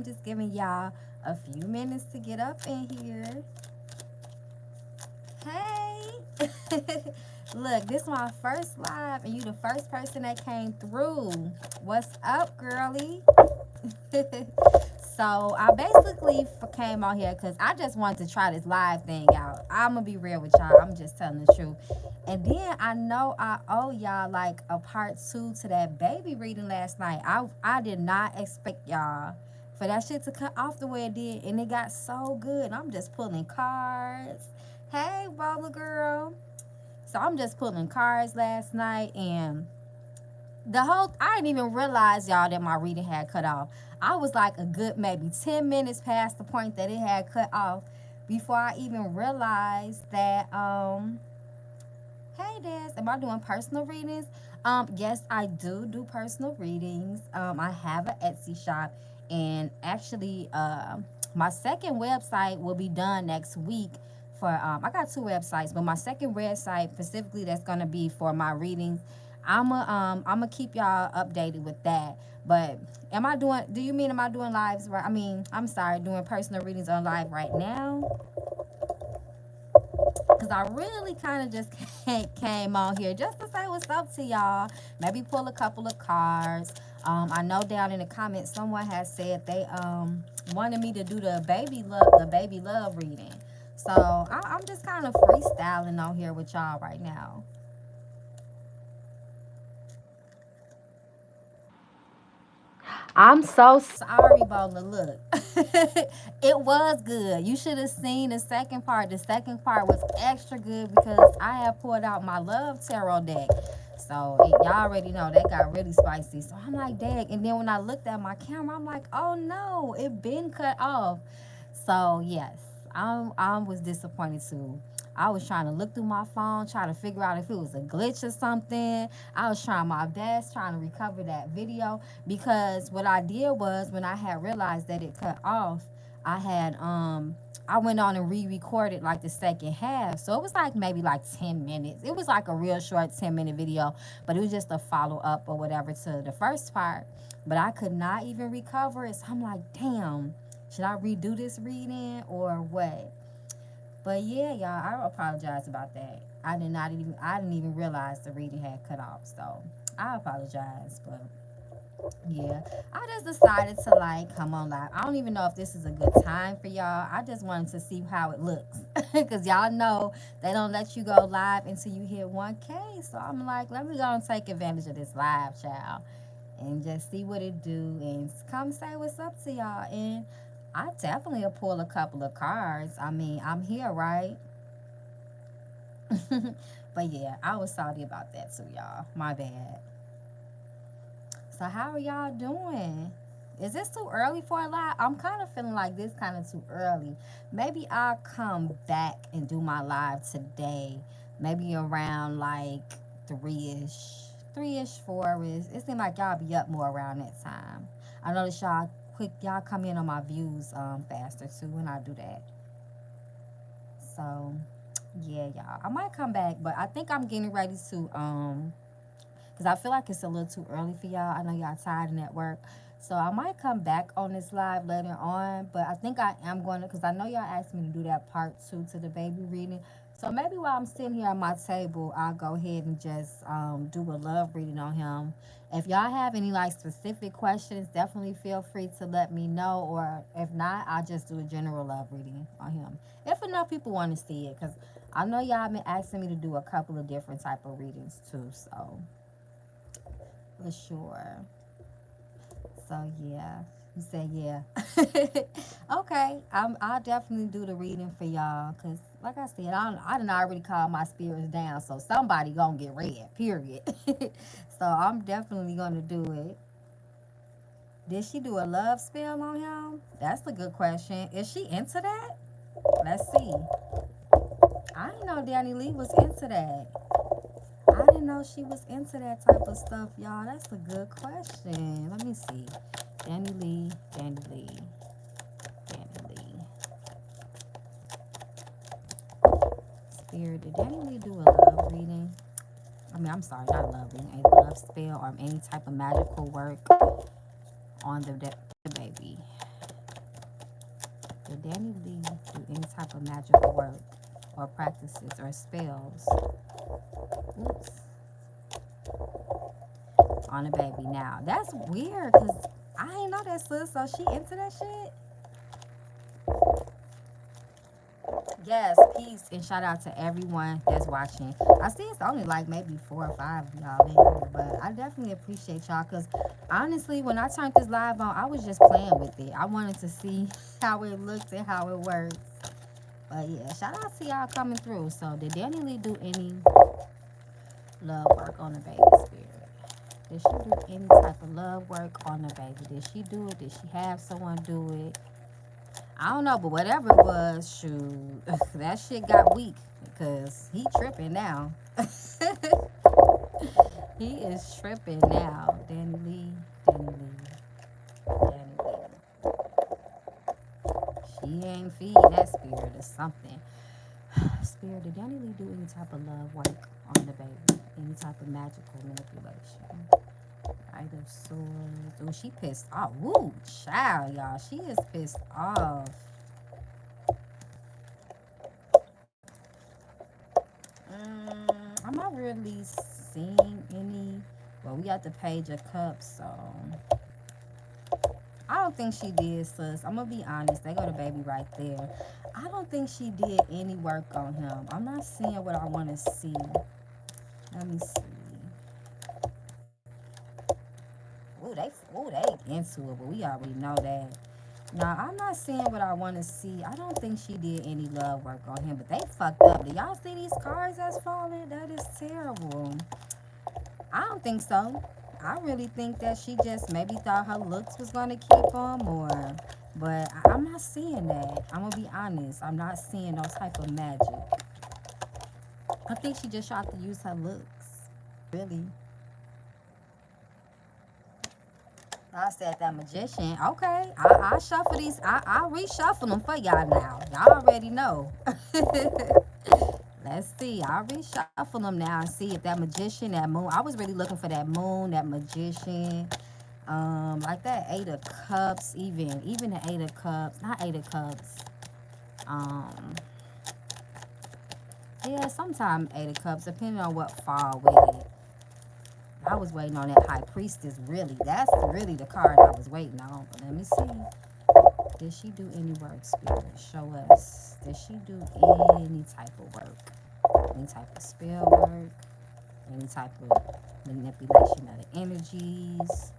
I'm just giving y'all a few minutes to get up in here. Hey. Look, this is my first live, and you the first person that came through. What's up, girly? So I basically came on here because I just wanted to try this live thing out. I'm gonna be real with y'all. I'm just telling the truth. And then I know I owe y'all like a part 2 to that baby reading last night. I did not expect y'all for that shit to cut off the way it did, and it got so good. I'm just pulling cards. Hey, Bubba girl. So I'm just pulling cards last night, and I didn't even realize, y'all, that my reading had cut off. I was like a good maybe 10 minutes past the point that it had cut off before I even realized that hey Des, am I doing personal readings? Yes, I do personal readings. I have an Etsy shop, and actually my second website will be done next week for I got 2 websites, but my second website specifically that's gonna be for my readings. I'ma keep y'all updated with that. But do you mean am I doing lives right? I mean, I'm sorry, doing personal readings on live right now? Because I really kind of just came on here just to say what's up to y'all. Maybe pull a couple of cards. I know down in the comments someone has said they wanted me to do the baby love reading. So I'm just kind of freestyling on here with y'all right now. I'm so sorry, Bola. Look, it was good. You should have seen the second part. The second part was extra good because I have pulled out my love tarot deck. So y'all already know that got really spicy. So I'm like, dang. And then when I looked at my camera, I'm like, oh no, it been cut off. So yes, I was disappointed too. I was trying to look through my phone, trying to figure out if it was a glitch or something. I was trying my best, trying to recover that video, because what I did was when I had realized that it cut off, I went on and re-recorded like the second half. So it was like maybe like 10 minutes. It was like a real short 10-minute video, but it was just a follow-up or whatever to the first part. But I could not even recover it. So I'm like, damn, should I redo this reading or what? But yeah, y'all, I apologize about that. I didn't even realize the reading had cut off. So I apologize, but yeah, I just decided to like come on live. I don't even know if this is a good time for y'all. I just wanted to see how it looks, because y'all know they don't let you go live until you hit 1K. So I'm like, let me go and take advantage of this live, child, and just see what it do and come say what's up to y'all. And I definitely will pull a couple of cards. I mean, I'm here, right? But yeah, I was salty about that too, y'all. My bad. So how are y'all doing? Is this too early for a live? I'm kind of feeling like this kind of too early. Maybe I'll come back and do my live today. Maybe around like 3-ish. 3-ish, 4-ish. It seems like y'all be up more around that time. I notice y'all come in on my views faster too when I do that. So yeah, y'all. I might come back, but I think I'm getting ready to because I feel like it's a little too early for y'all. I know y'all tired and at work. So I might come back on this live later on. But I think I am going to, because I know y'all asked me to do that part 2 to the baby reading. So maybe while I'm sitting here at my table, I'll go ahead and just do a love reading on him. If y'all have any like specific questions, definitely feel free to let me know. Or if not, I'll just do a general love reading on him, if enough people want to see it. Because I know y'all been asking me to do a couple of different type of readings too. So for sure. So yeah, you said yeah. Okay, I'll definitely do the reading for y'all. Cause like I said, I done already called my spirits down, so somebody gonna get read. Period. So I'm definitely gonna do it. Did she do a love spell on him? That's a good question. Is she into that? Let's see. I didn't know Danny Lee was into that. I didn't know she was into that type of stuff, y'all. That's a good question. Let me see. Danny Lee, Danny Lee, Danny Lee. Spirit, did Danny Lee do a love reading? I mean, I'm sorry, not love reading. A love spell or any type of magical work on the baby. Danny Lee do any type of magical work or practices or spells? Oops. On a baby now. That's weird because I ain't know that, sis. So she into that shit? Yes, peace and shout out to everyone that's watching. I see it's only like maybe 4 or 5 of y'all in here, but I definitely appreciate y'all because honestly, when I turned this live on, I was just playing with it. I wanted to see how it looked and how it works. But yeah, shout out to y'all coming through. So, did Danny Lee do any love work on the baby spirit? Did she do any type of love work on the baby? Did she do it? Did she have someone do it? I don't know, but whatever it was, shoot, that shit got weak because he tripping now. He is tripping now. Danny Lee, Danny Lee, Danny Lee. She ain't feeding that spirit or something. Spirit, did Danny Lee do any type of love work on the baby? Any type of magical manipulation? Knight of Swords. Oh, she pissed off. Woo, child, y'all. She is pissed off. I'm not really seeing any. Well, we got the Page of Cups, so I don't think she did, sis. I'm gonna be honest. They go to baby right there. I don't think she did any work on him. I'm not seeing what I want to see. Let me see. They into it, but we already know that. Now, I'm not seeing what I want to see. I don't think she did any love work on him, but they fucked up. Do y'all see these cards that's falling? That is terrible. I don't think so. I really think that she just maybe thought her looks was gonna keep them, or, but I'm not seeing that. I'm gonna be honest. I'm not seeing no type of magic. I think she just tried to use her looks. Really. I said that magician. Okay, I shuffle these. I reshuffle them for y'all now. Y'all already know. Let's see. I'll reshuffle them now and see if that magician, that moon. I was really looking for that moon, that magician. Like that Eight of Cups, even the Eight of Cups, not Eight of Cups. Um, yeah, sometimes Eight of Cups, depending on what fall with it. I was waiting on that High Priestess. Really, that's really the card I was waiting on. But let me see. Did she do any work, Spirit? Show us. Did she do any type of work? Any type of spell work? Any type of manipulation of the energies?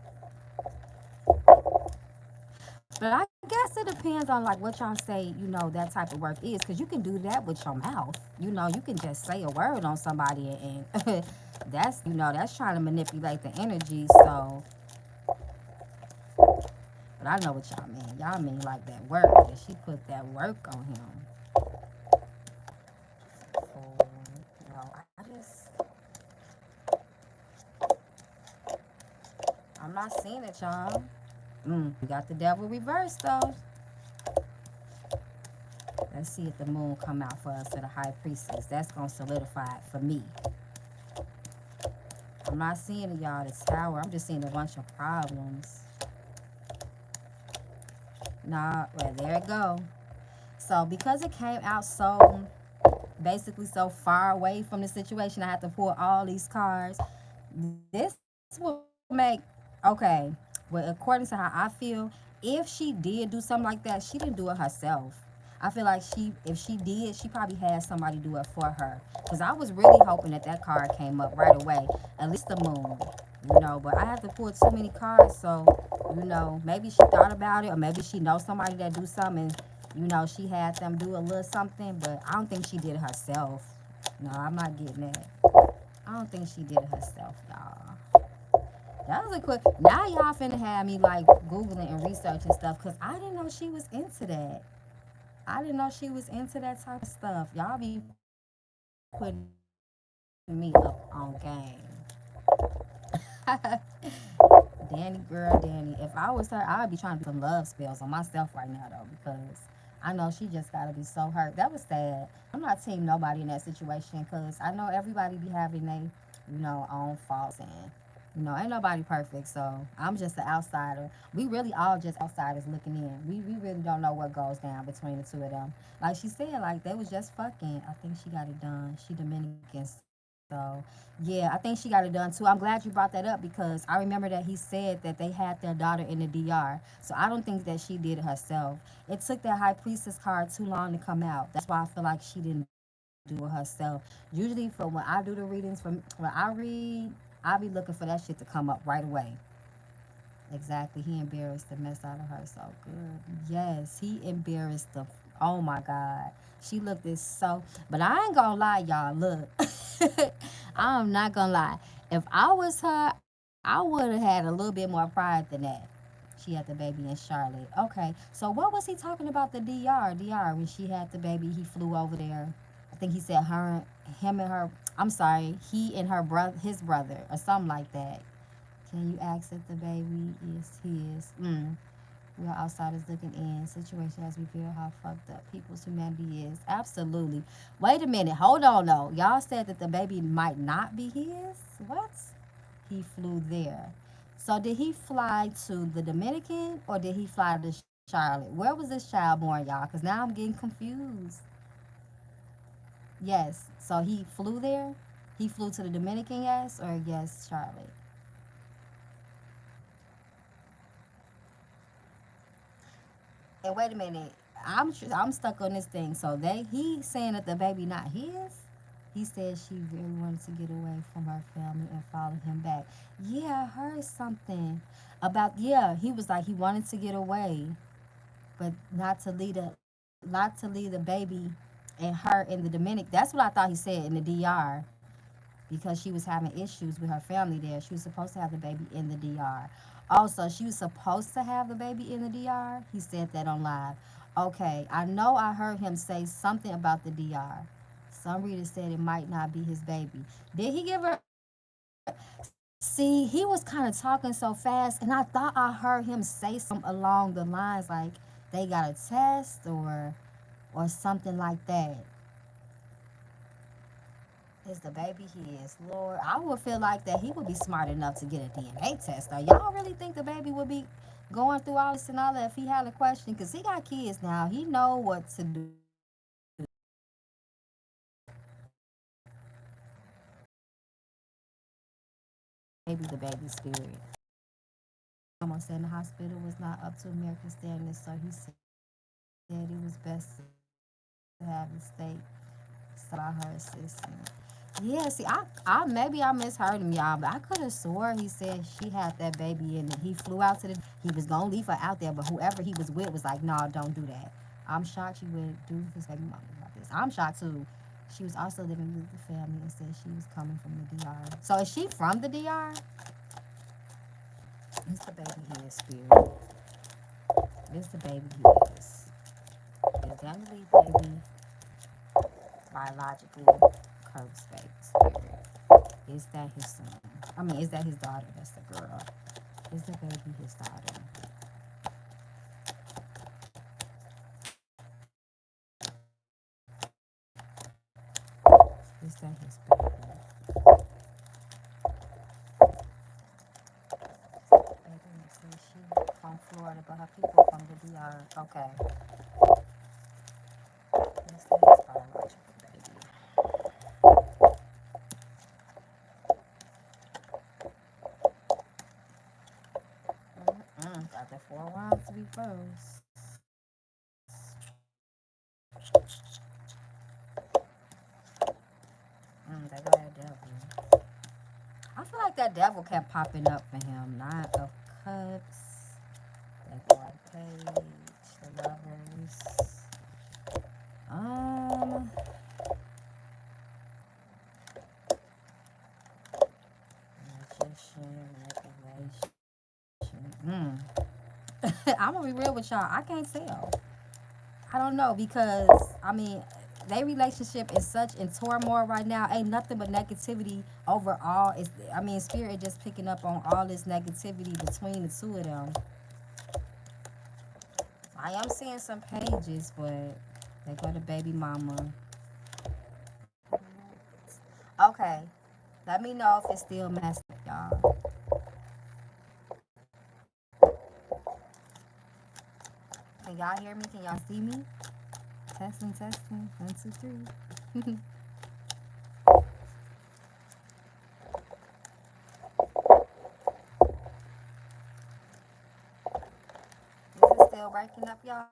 But I guess it depends on like what y'all say, that type of work is. Because you can do that with your mouth. You can just say a word on somebody and that's trying to manipulate the energy. So, but I know what y'all mean. Y'all mean like that work. That she put that work on him. So, I'm not seeing it, y'all. We got the devil reversed though. Let's see if the moon come out for us to the High Priestess. That's gonna solidify it for me. I'm not seeing it, y'all. The Tower. I'm just seeing a bunch of problems. Nah, well, there it go. So because it came out so basically so far away from the situation, I have to pull all these cards. This will make okay. Well, according to how I feel, if she did do something like that, she didn't do it herself. I feel like if she did, she probably had somebody do it for her. Cause I was really hoping that card came up right away. At least the moon, But I have to pull too many cards, so maybe she thought about it, or maybe she knows somebody that do something. She had them do a little something, but I don't think she did it herself. No, I'm not getting that. I don't think she did it herself, y'all. That was a quick. Now y'all finna have me like Googling and researching stuff because I didn't know she was into that. I didn't know she was into that type of stuff. Y'all be putting me up on game. Danny, girl, Danny. If I was her, I would be trying to do some love spells on myself right now, though, because I know she just got to be so hurt. That was sad. I'm not team nobody in that situation because I know everybody be having their, own faults and You know, ain't nobody perfect, so I'm just an outsider. We really all just outsiders looking in. We really don't know what goes down between the two of them. Like she said, like they was just fucking. I think she got it done. She Dominican, so yeah, I think she got it done too. I'm glad you brought that up because I remember that he said that they had their daughter in the DR. So I don't think that she did it herself. It took that high priestess card too long to come out. That's why I feel like she didn't do it herself. Usually, for when I do the readings, from when I read, I be looking for that shit to come up right away. Exactly. He embarrassed the mess out of her so good. Yes, he embarrassed the. Oh my God. She looked this so. But I ain't gonna lie, y'all. Look, I'm not gonna lie. If I was her, I would have had a little bit more pride than that. She had the baby in Charlotte. Okay. So what was he talking about the DR when she had the baby, he flew over there. I think he said him and her. I'm sorry, he and her brother, his brother, or something like that. Can you ask if the baby is his? We are outsiders looking in. Situation as we feel how fucked up people's humanity is. Absolutely. Wait a minute. Hold on, though. Y'all said that the baby might not be his? What? He flew there. So did he fly to the Dominican or did he fly to Charlotte? Where was this child born, y'all? Because now I'm getting confused. Yes. So he flew there? He flew to the Dominican, yes? Or yes, Charlotte? And wait a minute, I'm stuck on this thing. So he saying that the baby not his. He said she really wanted to get away from her family and follow him back. Yeah, I heard something about. Yeah, he was like he wanted to get away, but not to leave the baby and her in the Dominic. That's what I thought he said in the DR because she was having issues with her family there. She was supposed to have the baby in the DR. Also, she was supposed to have the baby in the DR. He said that on live. Okay, I know I heard him say something about the DR. Some readers said it might not be his baby. Did he give her? See, he was kind of talking so fast, and I thought I heard him say something along the lines like they got a test or something like that. Is the baby his? Lord, I would feel like that he would be smart enough to get a DNA test. Though y'all really think the baby would be going through all this and all that if he had a question? Cause he got kids now. He know what to do. Maybe the baby spirit. Someone said the hospital was not up to American standards, so he said it was best to have the state about her assistant. Yeah, see, I maybe I misheard him, y'all, but I could have swore he said she had that baby and he flew out to the. He was gonna leave her out there, but whoever he was with was like, "No, don't do that." I'm shocked she would do his baby mama like this. I'm shocked too. She was also living with the family and said she was coming from the DR. So is she from the DR? It's the baby his spirit. It's the baby his. Is that really baby biologically Kirk's baby spirit? Is that his son? I mean, is that his daughter? That's the girl. Is the baby his daughter? Is that his baby? Baby says she from Florida, but her people from the DR. Okay. Is that his biological baby? Got the 4 rounds to be first. They go that devil. I feel like that devil kept popping up for him. Nine of Cups. That white page. The lovers. Um. Magician. Manipulation. I'm gonna be real with y'all. I can't tell. I don't know because I mean, their relationship is such in turmoil right now. Ain't nothing but negativity overall. It's I mean, spirit just picking up on all this negativity between the two of them. I am seeing some pages, but they go to baby mama. Okay, let me know if it's still messed up, y'all. y'all hear me? Can y'all see me? Testing, testing. One, two, three. Is it still breaking up, y'all?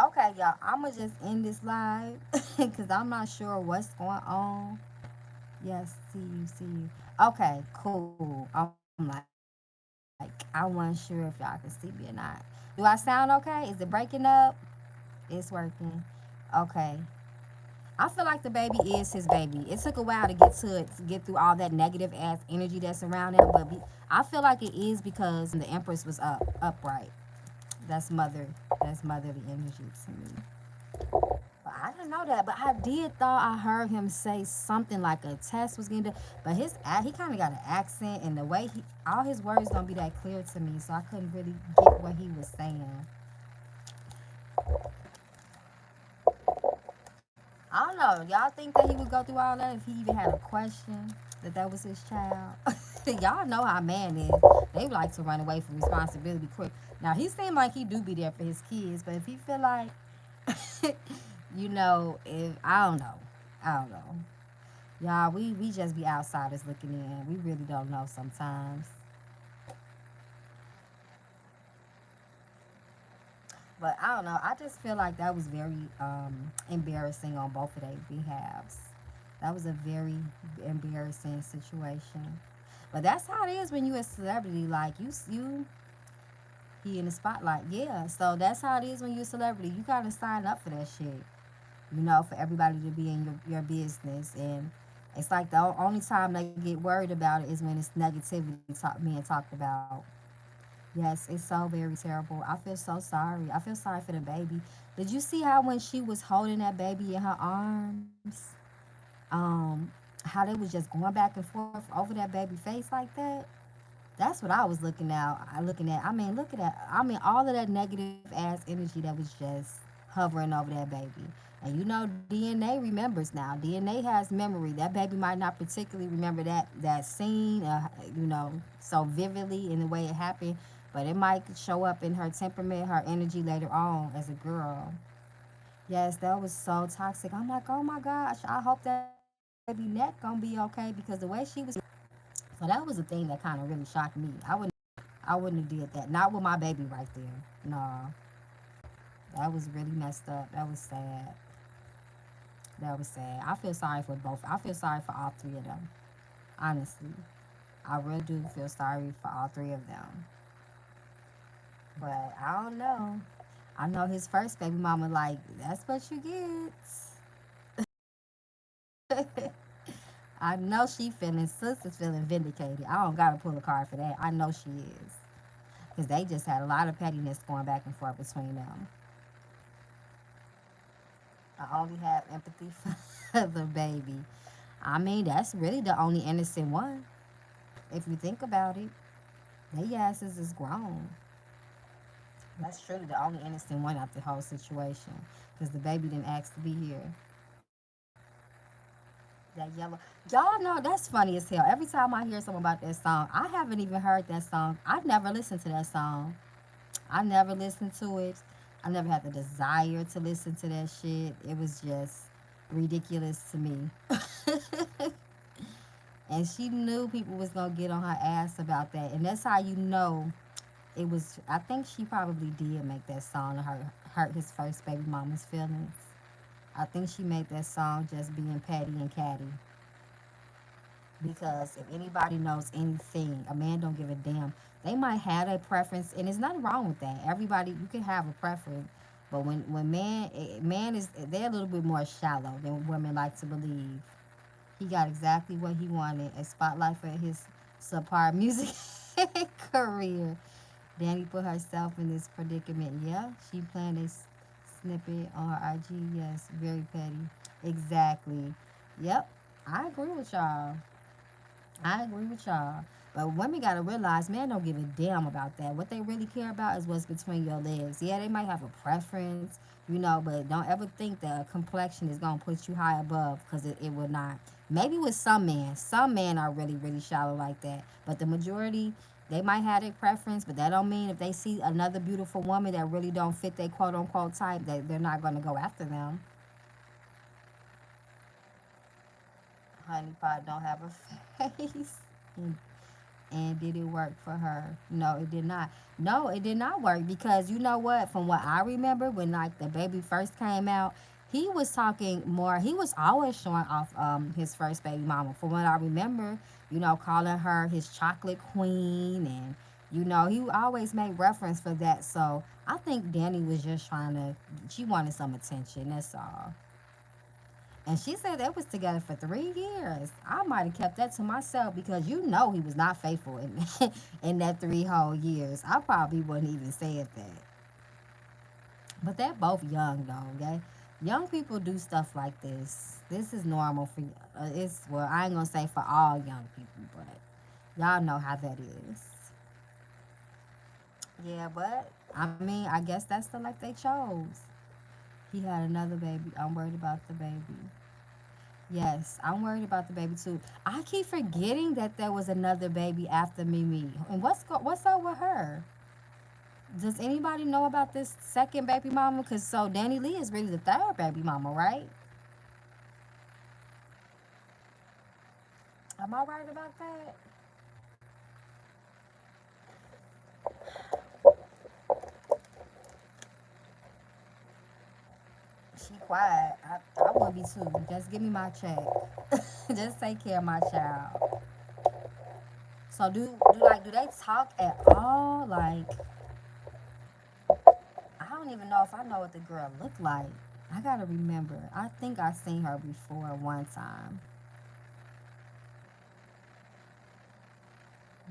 Okay, y'all. I'ma just end this live because I'm not sure what's going on. Yes, see you, see you. Okay, cool. I'm like, I wasn't sure if y'all can see me or not. Do I sound okay? Is it breaking up? It's working. Okay. I feel like the baby is his baby. It took a while to get to it, to get through all that negative ass energy that's around him, but I feel like it is because the Empress was upright. That's mother. That's motherly energy to me. But I didn't know that. But I did thought I heard him say something like a test was getting done. But he kind of got an accent, and the way all his words don't be that clear to me, so I couldn't really get what he was saying. I don't know. Y'all think that he would go through all that if he even had a question that was his child? Y'all know how man is. They like to run away from responsibility quick. Now he seemed like he do be there for his kids, but if he feel like, if I don't know. Y'all, we just be outsiders looking in. We really don't know sometimes. But I don't know. I just feel like that was very embarrassing on both of their behalves. That was a very embarrassing situation. But that's how it is when you a celebrity. Like you he in the spotlight. Yeah. So that's how it is when you a celebrity. You gotta sign up for that shit. For everybody to be in your business. And it's like the only time they get worried about it is when it's negativity being talked about. Yes, it's so very terrible. I feel so sorry. I feel sorry for the baby. Did you see how when she was holding that baby in her arms, um, how they was just going back and forth over that baby face like that? That's what I was looking at. I mean, look at that. I mean, all of that negative ass energy that was just hovering over that baby. And DNA remembers now. DNA has memory. That baby might not particularly remember that scene, so vividly in the way it happened, but it might show up in her temperament, her energy later on as a girl. Yes, that was so toxic. I'm like, oh my gosh, I hope that baby neck gonna be okay because the way she was. So that was a thing that kind of really shocked me. I wouldn't have did that. Not with my baby right there. No, that was really messed up. That was sad. That was sad. I feel sorry for both. I feel sorry for all three of them. Honestly, I really do feel sorry for all three of them. But I don't know. I know his first baby mama like that's what you get. I know she feeling sister's feeling vindicated. I don't gotta pull a card for that. I know she is. Because they just had a lot of pettiness going back and forth between them. I only have empathy for the baby. I mean, that's really the only innocent one. If you think about it, they asses is grown. That's truly the only innocent one out the whole situation. Because the baby didn't ask to be here. That yellow. Y'all know that's funny as hell. Every time I hear something about that song, I haven't even heard that song. I never listened to that song. I never listened to it. I never had the desire to listen to that shit. It was just ridiculous to me. And she knew people was gonna get on her ass about that. And that's how you know it was. I think she probably did make that song to hurt his first baby mama's feelings. I think she made that song just being petty and catty. Because if anybody knows anything, a man don't give a damn. They might have a preference, and there's nothing wrong with that. Everybody, you can have a preference, but when man is they're a little bit more shallow than women like to believe. He got exactly what he wanted, a spotlight for his subpar music career. Danny put herself in this predicament. Yeah, she planned this snippet on her IG. Yes, very petty. Exactly. Yep, I agree with y'all. I agree with y'all. But women gotta realize, men don't give a damn about that. What they really care about is what's between your legs. Yeah, they might have a preference, but don't ever think that a complexion is gonna put you high above, because it will not. Maybe with some men are really really shallow like that, but the majority, they might have their preference, but that don't mean if they see another beautiful woman that really don't fit their quote unquote type that they're not going to go after them. Honey pot don't have a face. And did it work for her? No, it did not. No, it did not work because you know what? From what I remember, when like the baby first came out, he was talking more. He was always showing off his first baby mama. From what I remember, calling her his chocolate queen, and he always made reference for that. So I think Danny was just trying to. She wanted some attention. That's all. And she said they was together for 3 years. I might have kept that to myself because he was not faithful in in that 3 whole years. I probably wouldn't even said that. But they're both young though, okay? Young people do stuff like this. This is normal for it's well, I ain't gonna say for all young people, but y'all know how that is. Yeah, but I mean, I guess that's the life they chose. He had another baby. I'm worried about the baby. Yes, I'm worried about the baby too. I keep forgetting that there was another baby after Mimi. And what's up with her? Does anybody know about this second baby mama? Cause so Danny Lee is really the third baby mama, right? Am I right about that? She quiet. I would be too. Just give me my check. Just take care of my child. So do they talk at all? Like I don't even know if I know what the girl looked like. I gotta remember. I think I seen her before one time.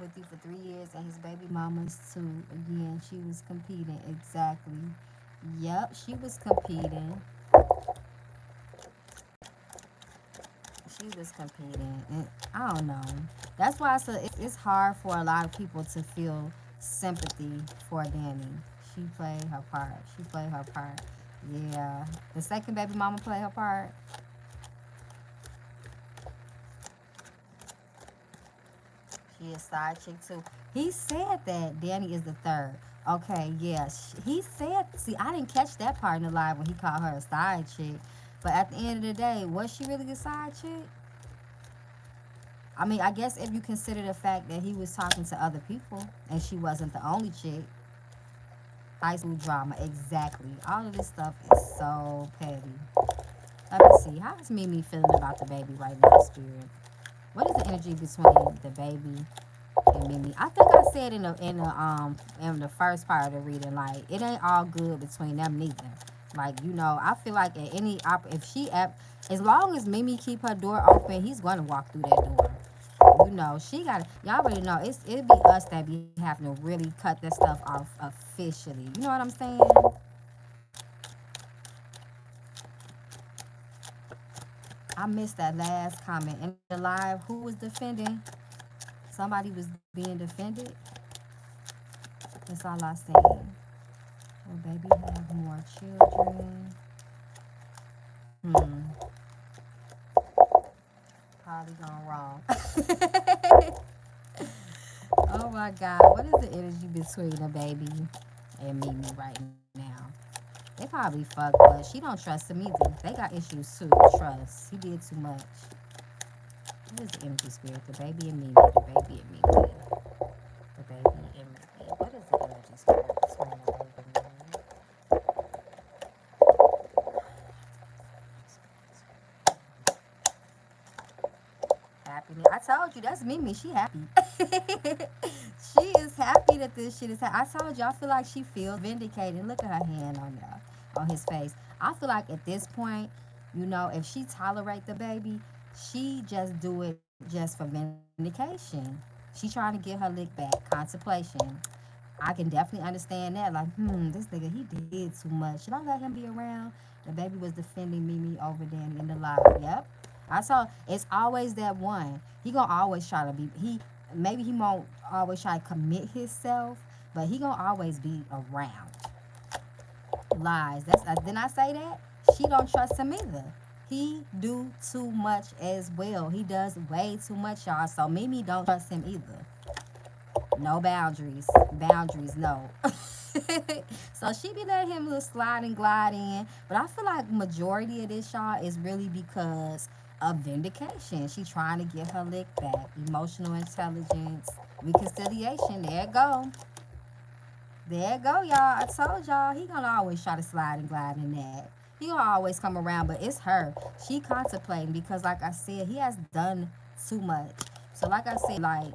With you for 3 years and his baby mamas too. Again, she was competing. Exactly. Yep, she was competing. She was competing. And I don't know. That's why it's hard for a lot of people to feel sympathy for Danny. She played her part. She played her part. Yeah. The second baby mama played her part. She is side chick too. He said that Danny is the third. Okay, yeah. He said, see, I didn't catch that part in the live when he called her a side chick. But at the end of the day, was she really a side chick? I mean, I guess if you consider the fact that he was talking to other people and she wasn't the only chick. High school drama, exactly. All of this stuff is so petty. Let me see. How is Mimi feeling about the baby right now, Spirit? What is the energy between the baby and Mimi? I think I said in the first part of the reading, like it ain't all good between them neither. Like I feel like at any if as long as Mimi keep her door open, he's gonna walk through that door. She got y'all already know it'd be us that be having to really cut that stuff off officially. You know what I'm saying? I missed that last comment in the live. Who was defending? Somebody was being defended. That's all I seen. Will baby have more children? Hmm. Probably gone wrong. Oh my God. What is the energy between the baby and Mimi right now? They probably fuck, but she don't trust him either. They got issues too. Trust. He did too much. What is the energy spirit? The baby and Mimi. The baby and Mimi. The baby and Mimi. What is the energy spirit between the baby and Mimi? Happiness. I told you that's Mimi. She happy. She is happy that this shit is happening. I told you I feel like she feels vindicated. Look at her hand on his face. I feel like at this point, if she tolerate the baby, she just do it just for vindication. She trying to get her lick back. Contemplation. I can definitely understand that. Like, this nigga, he did too much. Should I let him be around? The baby was defending Mimi over Danny in the live. Yep. I saw it's always that one. He gonna always try to be maybe he won't always try to commit himself, but he gonna always be around. Lies. That's didn't I say that? She don't trust him either. He do too much as well. He does way too much, y'all. So Mimi don't trust him either. No boundaries. Boundaries, no. So she be letting him little slide and glide in. But I feel like majority of this, y'all, is really because of vindication. She trying to get her lick back. Emotional intelligence, reconciliation. There it go. There it go, y'all. I told y'all he gonna always try to slide and glide in that. He gonna always come around, but it's her. She contemplating because, like I said, he has done too much. So, like I said, like,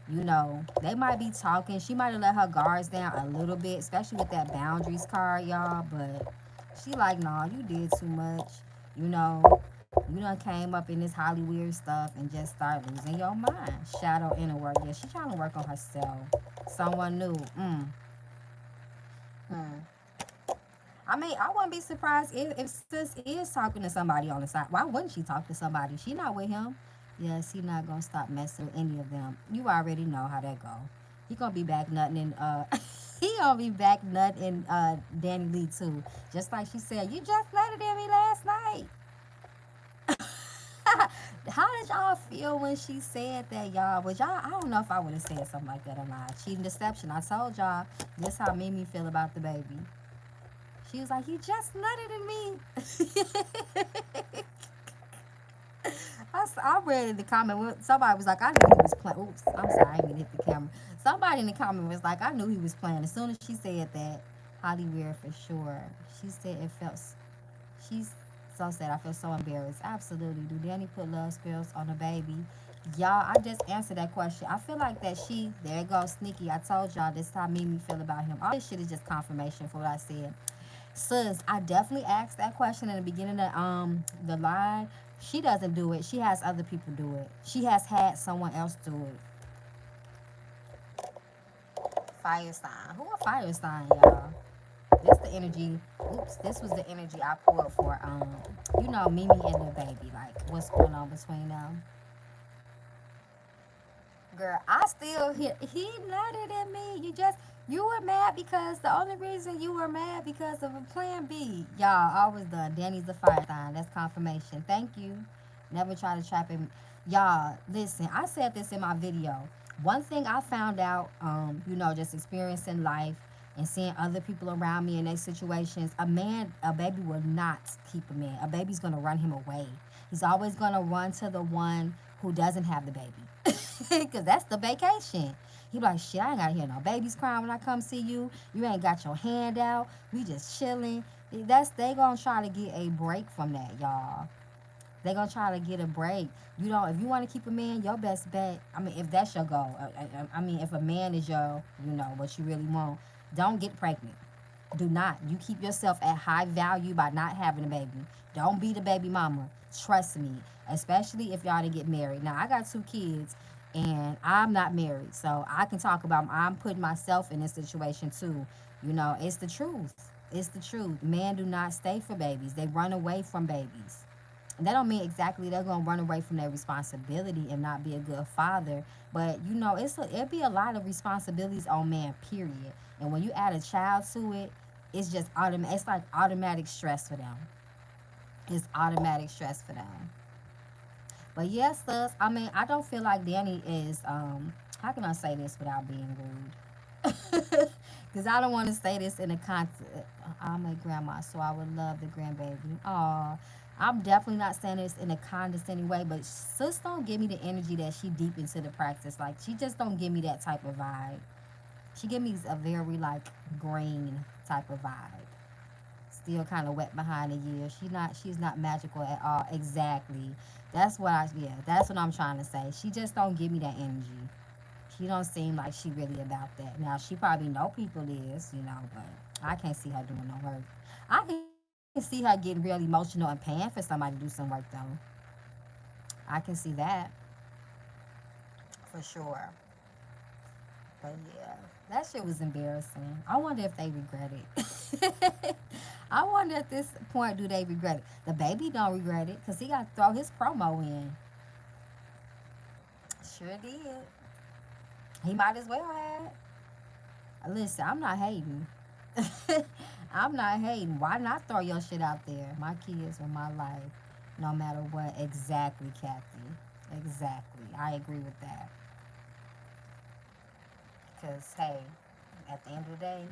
they might be talking. She might have let her guards down a little bit, especially with that boundaries card, y'all. But she like, nah, you did too much. You know, you done came up in this Hollywood stuff and just start losing your mind. Shadow inner work. Yeah, she trying to work on herself. Someone new. Hmm. I mean, I wouldn't be surprised if sis is talking to somebody on the side. Why wouldn't she talk to somebody? She not with him. Yes, he not gonna stop messing with any of them. You already know how that go. He gonna be back nutting in he gonna be back nutting in Danny Lee too. Just like she said, you just nutted in me last night. How did y'all feel when she said that, y'all? Was y'all? I don't know if I would have said something like that or not. Cheating, deception. I told y'all this how Mimi feel about the baby. She was like, "You just nutted in me." I read in the comment. Somebody was like, "I knew he was playing." Oops, I'm sorry, I didn't hit the camera. Somebody in the comment was like, "I knew he was playing." As soon as she said that, Hollywood for sure. She said it felt. She's so sad. I feel so embarrassed. Absolutely. Do Danny put love spells on the baby? Y'all, I just answered that question. I feel like that there it goes, sneaky. I told y'all this how Mimi feel about him. All this shit is just confirmation for what I said. Sis, I definitely asked that question in the beginning of the line. She doesn't do it. She has other people do it. She has had someone else do it. Fire sign. Who a fire sign, y'all? This the energy. Oops, this was the energy I poured for Mimi and the baby. Like, what's going on between them? Girl, I still he nutted at me. You were mad because the only reason you were mad because of a plan B. Y'all, I was done. Danny's the fire sign. That's confirmation. Thank you. Never try to trap him. Y'all, listen, I said this in my video. One thing I found out, just experiencing life and seeing other people around me in their situations, a baby will not keep a man. A baby's gonna run him away. He's always gonna run to the one who doesn't have the baby. Because that's the vacation. He be like, shit, I ain't gotta hear no babies crying when I come see you. You ain't got your hand out. We just chilling. They gonna try to get a break from that, y'all. They gonna try to get a break. If you want to keep a man, your best bet. I mean, if that's your goal. I mean, if a man is what you really want, don't get pregnant. Do not. You keep yourself at high value by not having a baby. Don't be the baby mama. Trust me. Especially if y'all didn't get married. Now, I got 2 kids and I'm not married. So I can talk about, I'm putting myself in this situation too. It's the truth. It's the truth. Men do not stay for babies. They run away from babies. And that don't mean exactly they're gonna run away from their responsibility and not be a good father. But it'd be a lot of responsibilities on man, period. And when you add a child to it, it's just automatic. It's like automatic stress for them. It's automatic stress for them. But yes, sis. I mean, I don't feel like Danny is. How can I say this without being rude? Because I don't want to say this in a context. I'm a grandma, so I would love the grandbaby. Aw. I'm definitely not saying this in a condescending way, but sis don't give me the energy that she deep into the practice. Like, she just don't give me that type of vibe. She give me a very, like, green type of vibe. Still kind of wet behind the ears. She's not magical at all. Exactly. That's what I'm trying to say. She just don't give me that energy. She don't seem like she really about that. Now, she probably know people is, but I can't see her doing no work. I can see her getting real emotional and paying for somebody to do some work, though. I can see that for sure. But yeah, that shit was embarrassing. I wonder if they regret it. I wonder at this point, do they regret it? The baby don't regret it because he got to throw his promo in. Sure did. He might as well have. Listen, I'm not hating. I'm not hating. Why not throw your shit out there? My kids are my life, no matter what. Exactly, Kathy. Exactly. I agree with that. Because, hey, at the end of the day,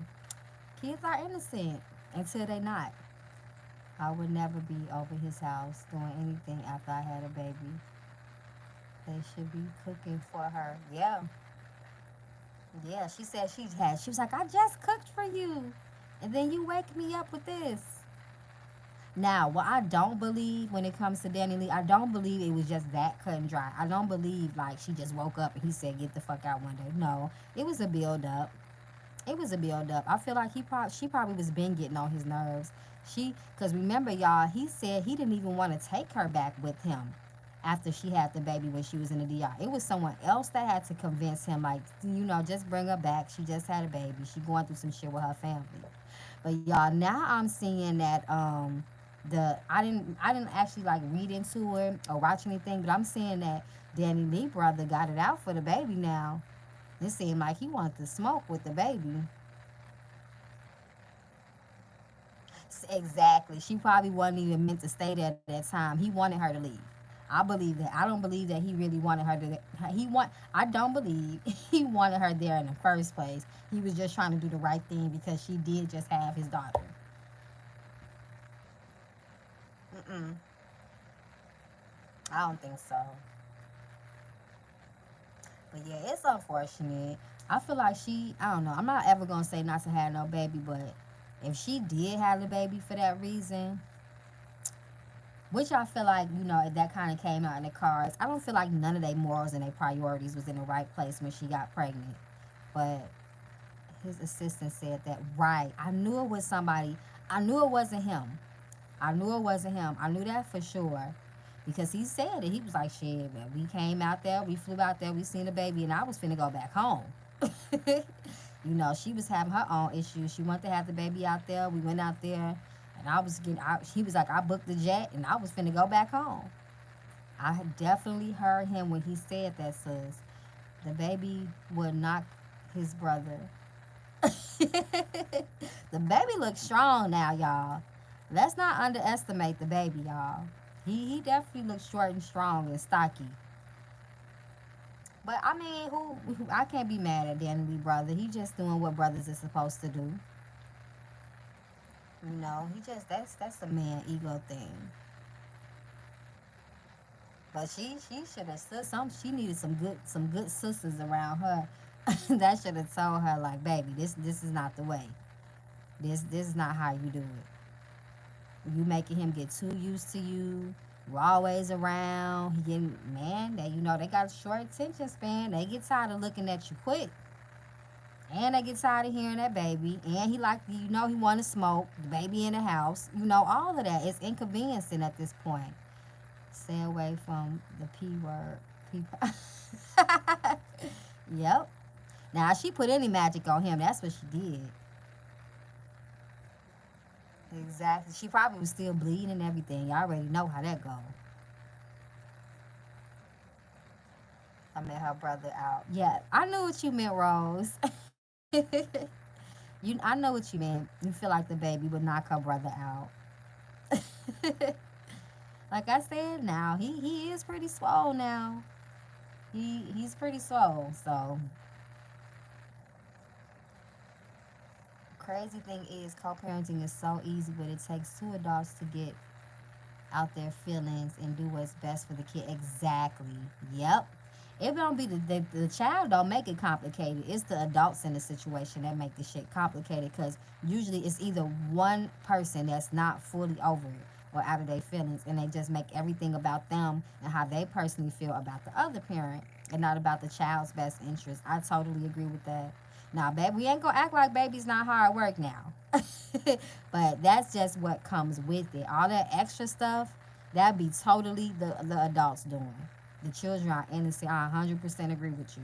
kids are innocent until they not. I would never be over his house doing anything after I had a baby. They should be cooking for her. Yeah. Yeah, she said she was like, I just cooked for you. And then you wake me up with this. Now, what I don't believe when it comes to Danny Lee, I don't believe it was just that cut and dry. I don't believe like she just woke up and he said, get the fuck out one day. No, it was a build up. It was a build up. I feel like she probably was been getting on his nerves. Cause remember y'all, he said he didn't even want to take her back with him after she had the baby when she was in the DR. It was someone else that had to convince him, like, just bring her back. She just had a baby. She going through some shit with her family. But y'all, now I'm seeing that I didn't actually like read into it or watch anything, but I'm seeing that Danny Lee brother got it out for the baby now. It seemed like he wanted to smoke with the baby. Exactly. She probably wasn't even meant to stay there at that time. He wanted her to leave. I believe that. I don't believe that he really wanted her to. I don't believe he wanted her there in the first place. He was just trying to do the right thing because she did just have his daughter. Mm-mm. I don't think so. But yeah, it's unfortunate. I feel like I don't know. I'm not ever gonna say not to have no baby, but if she did have the baby for that reason, which I feel like, that kind of came out in the cards. I don't feel like none of their morals and their priorities was in the right place when she got pregnant. But his assistant said that, right. I knew it was somebody. I knew it wasn't him. I knew it wasn't him. I knew that for sure. Because he said it. He was like, shit, man, we came out there, we flew out there, we seen the baby, and I was finna go back home. She was having her own issues. She wanted to have the baby out there. We went out there, and I was getting out. He was like, I booked the jet, and I was finna go back home. I had definitely heard him when he said that, sis. The baby would knock his brother. The baby looks strong now, y'all. Let's not underestimate the baby, y'all. He definitely looks short and strong and stocky. But I mean, I can't be mad at Danny Lee brother. He just doing what brothers are supposed to do. He just that's a man ego thing. But she should have stood some. She needed some good sisters around her that should have told her like, baby, this is not the way. This is not how you do it. You making him get too used to you. You're always around. He getting man. They got a short attention span. They get tired of looking at you quick. And they get tired of hearing that baby. And he like he want to smoke. The baby in the house. All of that. It's inconveniencing at this point. Stay away from the P word. People. Yep. Now she put any magic on him. That's what she did. Exactly. She probably was still bleeding and everything. You already know how that goes. I met her brother out. Yeah, I knew what you meant, Rose. I know what you meant. You feel like the baby would knock her brother out. Like I said, now he is pretty swole now. He's pretty swole. So crazy thing is, co-parenting is so easy, but it takes two adults to get out their feelings and do what's best for the kid. Exactly. Yep. It don't be the child don't make it complicated. It's the adults in the situation that make the shit complicated because usually it's either one person that's not fully over it or out of their feelings and they just make everything about them and how they personally feel about the other parent and not about the child's best interest. I totally agree with that. Now, baby, we ain't gonna act like baby's not hard work now. But that's just what comes with it. All that extra stuff, that'd be totally the adults doing. The children are innocent. I 100% agree with you.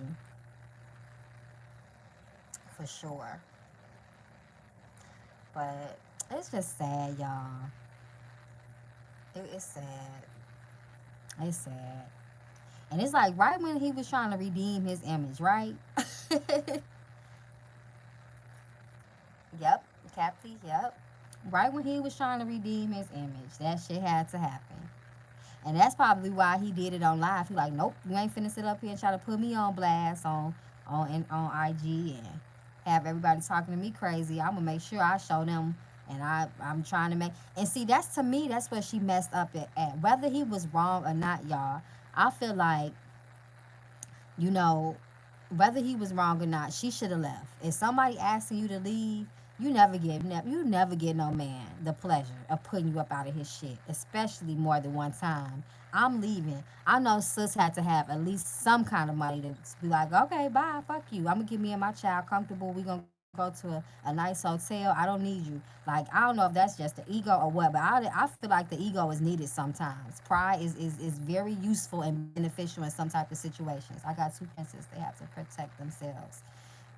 For sure. But it's just sad, y'all. It's sad. It's sad. And it's like right when he was trying to redeem his image, right? Yep. Capty, yep. Right when he was trying to redeem his image, that shit had to happen. And that's probably why he did it on live. He like, nope, you ain't finna sit up here and try to put me on blast on IG and have everybody talking to me crazy. I'm gonna make sure I show them, and I'm trying to make, and see, that's, to me, that's where she messed up at. Whether he was wrong or not, y'all, I feel like, you know, whether he was wrong or not, she should have left. If somebody asking you to leave, you never get no man the pleasure of putting you up out of his shit, especially more than one time. I'm leaving. I know sis had to have at least some kind of money to be like, okay, bye, fuck you. I'm gonna get me and my child comfortable. We gonna go to a nice hotel. I don't need you. Like, I don't know if that's just the ego or what, but I feel like the ego is needed sometimes. Pride is very useful and beneficial in some type of situations. I got two princes. They have to protect themselves.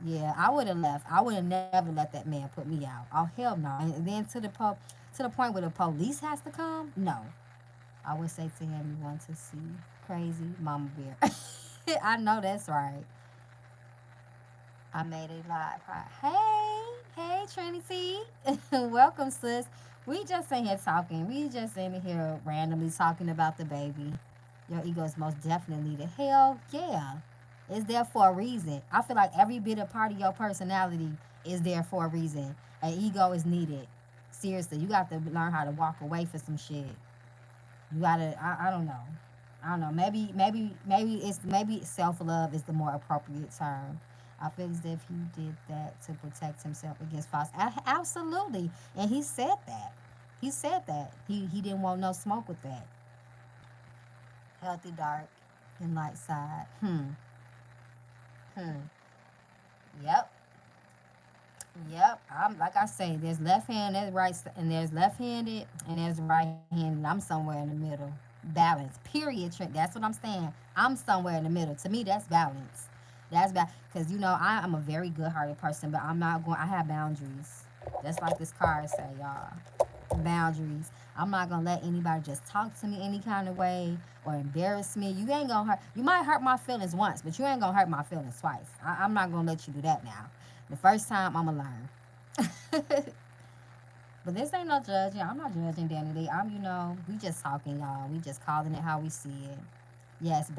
Yeah, I would have left. I would have never let that man put me out. Oh, hell no. And then to the point where the police has to come? No. I would say to him, you want to see crazy mama bear. I know that's right. I made it live. Hey, Trinity. Welcome, sis. We just in here talking. We just in here randomly talking about the baby. Your ego is most definitely needed. Hell yeah. It's there for a reason. I feel like every bit of part of your personality is there for a reason. An ego is needed. Seriously, you got to learn how to walk away for some shit. You gotta. I don't know. I don't know. Maybe self love is the more appropriate term. I feel as if he did that to protect himself against false. Absolutely, and he said that. He said that he didn't want no smoke with that. Healthy dark and light side. Hmm. Yep. Yep. I'm like I say. There's left hand, there's right, and there's left handed, and there's right handed. I'm somewhere in the middle. Balance. Period. That's what I'm saying. I'm somewhere in the middle. To me, that's balance. That's bad because I am a very good-hearted person, but I'm not going. I have boundaries. That's like this card say, y'all. Boundaries. I'm not gonna let anybody just talk to me any kind of way or embarrass me. You ain't gonna hurt. You might hurt my feelings once, but you ain't gonna hurt my feelings twice. I'm not gonna let you do that now. The first time, I'ma learn. But this ain't no judging. I'm not judging Danny Lee. We just talking, y'all. We just calling it how we see it. Yes,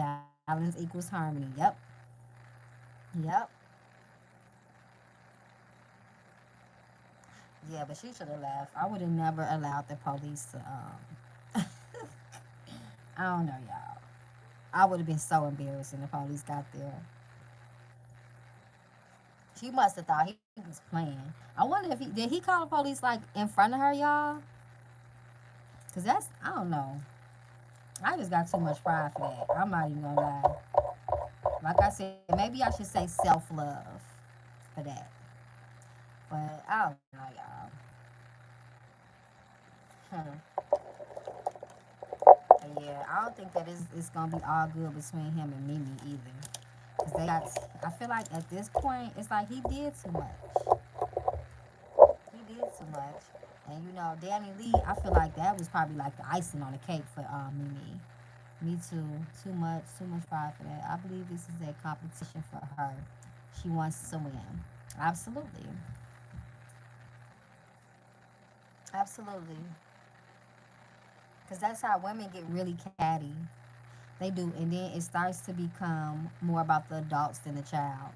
balance equals harmony. Yep. Yep. Yeah, but she should have left. I would have never allowed the police to. I don't know, y'all. I would have been so embarrassed when the police got there. She must have thought he was playing. I wonder if he call the police like in front of her, y'all. Cause that's, I don't know. I just got too much pride for that. I'm not even gonna lie. Like I said, maybe I should say self love for that. But I don't know, y'all. Hmm. Yeah, I don't think that it's gonna be all good between him and Mimi either. Cause they got. I feel like at this point, it's like he did too much. He did too much. And Danny Lee, I feel like that was probably like the icing on the cake for Mimi. Me too. Too much pride for that. I believe this is a competition for her. She wants to win. Absolutely. Absolutely. Because that's how women get really catty. They do. And then it starts to become more about the adults than the child.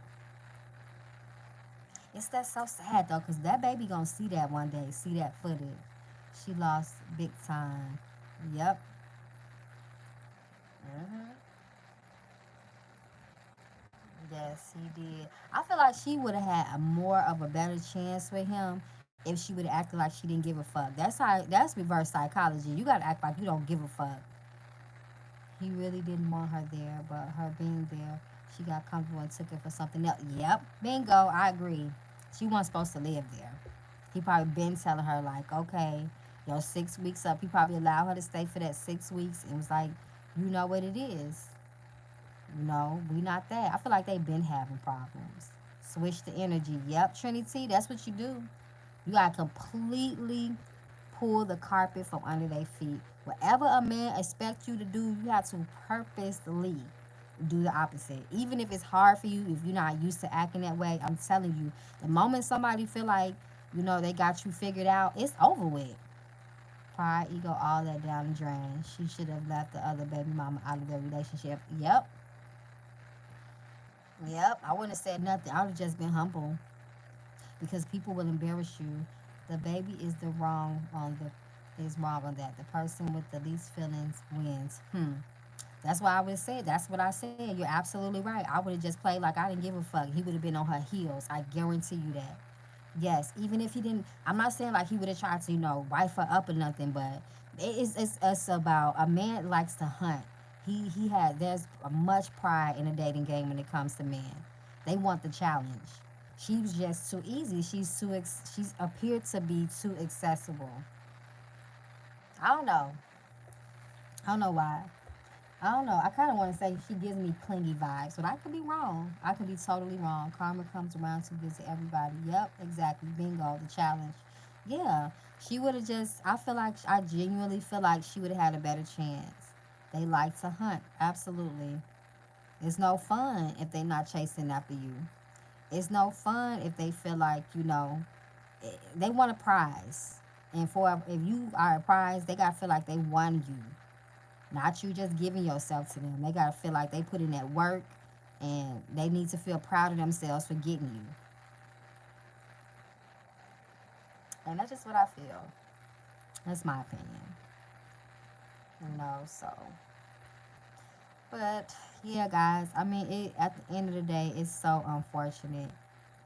It's that so sad though, because that baby gonna see that one day, see that footage. She lost big time. Yep. Hmm. Yes, he did. I feel like she would have had a more of a better chance with him if she would have acted like she didn't give a fuck. That's reverse psychology. You gotta act like you don't give a fuck. He really didn't want her there, but her being there, she got comfortable and took it for something else. Yep, bingo. I agree. She wasn't supposed to live there. He probably been telling her like, okay, 6 weeks up. He probably allowed her to stay for that 6 weeks and was like, you know what it is. We not that. I feel like they've been having problems. Switch the energy. Yep, Trinity, that's what you do. You gotta completely pull the carpet from under their feet. Whatever a man expects you to do, you have to purposely do the opposite. Even if it's hard for you, if you're not used to acting that way, I'm telling you, the moment somebody feel like They got you figured out, it's over with. Pride, ego, all that down the drain. She should have left the other baby mama out of their relationship. Yep, yep. I wouldn't have said nothing. I would have just been humble because people will embarrass you. The baby is wrong on that. The person with the least feelings wins. That's why I would say that's what I said. You're absolutely right. I would have just played like I didn't give a fuck. He would have been on her heels. I guarantee you that. Yes, even if he didn't, I'm not saying like he would have tried to, wife her up or nothing, but it's about a man likes to hunt. There's much pride in a dating game when it comes to men. They want the challenge. She was just too easy. She's appeared to be too accessible. I don't know. I don't know why. I don't know. I kind of want to say she gives me clingy vibes, but I could be wrong. I could be totally wrong. Karma comes around to visit everybody. Yep, exactly. Bingo, the challenge. Yeah, she would have just, I genuinely feel like she would have had a better chance. They like to hunt. Absolutely. It's no fun if they're not chasing after you. It's no fun if they feel like, they want a prize. And if you are a prize, they got to feel like they won you. Not you just giving yourself to them. They got to feel like they put in that work and they need to feel proud of themselves for getting you. And that's just what I feel. That's my opinion. So. But yeah, guys, I mean, at the end of the day, it's so unfortunate.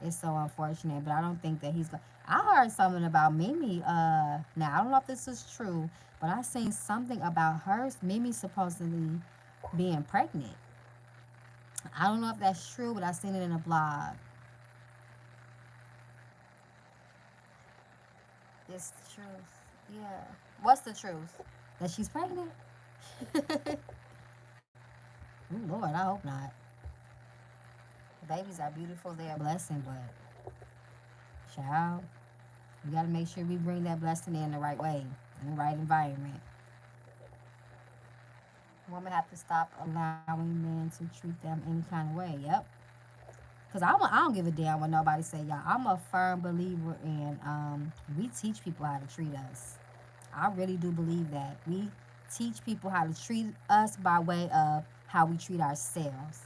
It's so unfortunate, but I don't think that he's going I heard something about Mimi. Now, I don't know if this is true, but I seen something about her, Mimi supposedly being pregnant. I don't know if that's true, but I seen it in a blog. It's the truth. Yeah. What's the truth? That she's pregnant? Oh, Lord, I hope not. Babies are beautiful. They're a blessing, but, child, we got to make sure we bring that blessing in the right way, in the right environment. Women have to stop allowing men to treat them any kind of way. Yep. Because I don't give a damn what nobody say, y'all. I'm a firm believer in we teach people how to treat us. I really do believe that. We teach people how to treat us by way of how we treat ourselves.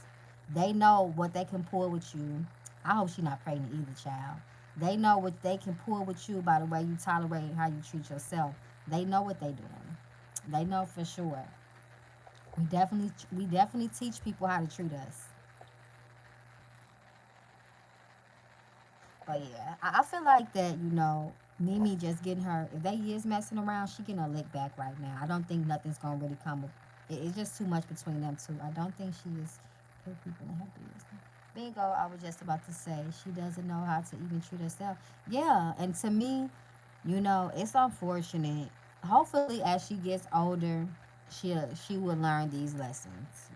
They know what they can pull with you. I hope she's not pregnant either, child. They know what they can pull with you by the way you tolerate how you treat yourself. They know what they doing. They know for sure. We definitely teach people how to treat us. But yeah, I feel like that, Mimi just getting her, if they is messing around, she getting a lick back right now. I don't think nothing's going to really come of it's just too much between them two. I don't think she is put people in her business. Bingo, I was just about to say, she doesn't know how to even treat herself. Yeah, and to me, it's unfortunate. Hopefully, as she gets older, she will learn these lessons,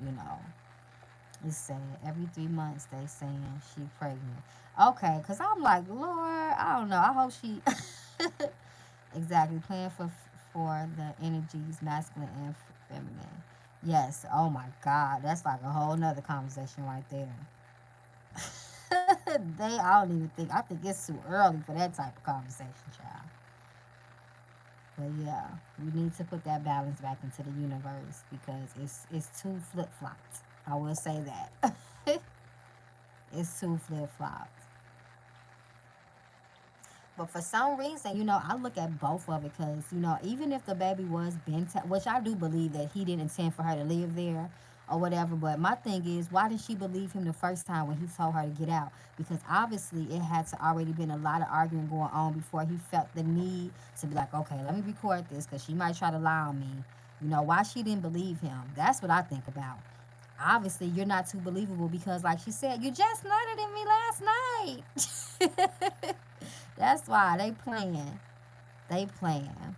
It's sad. Every 3 months they saying she pregnant. Okay, because I'm like, Lord, I don't know. I hope she exactly playing for the energies, masculine and feminine. Yes. Oh my God, that's like a whole nother conversation right there. I don't even think. I think it's too early for that type of conversation, child. But yeah, we need to put that balance back into the universe because it's too flip flopped. I will say that. It's too flip flopped. But for some reason, I look at both of it because, even if the baby was which I do believe that he didn't intend for her to live there or whatever. But my thing is, why did she believe him the first time when he told her to get out? Because obviously it had to already been a lot of arguing going on before he felt the need to be like, okay, let me record this because she might try to lie on me. Why she didn't believe him? That's what I think about. Obviously, you're not too believable because, like she said, you just nutted in me last night. That's why they playing. They playing.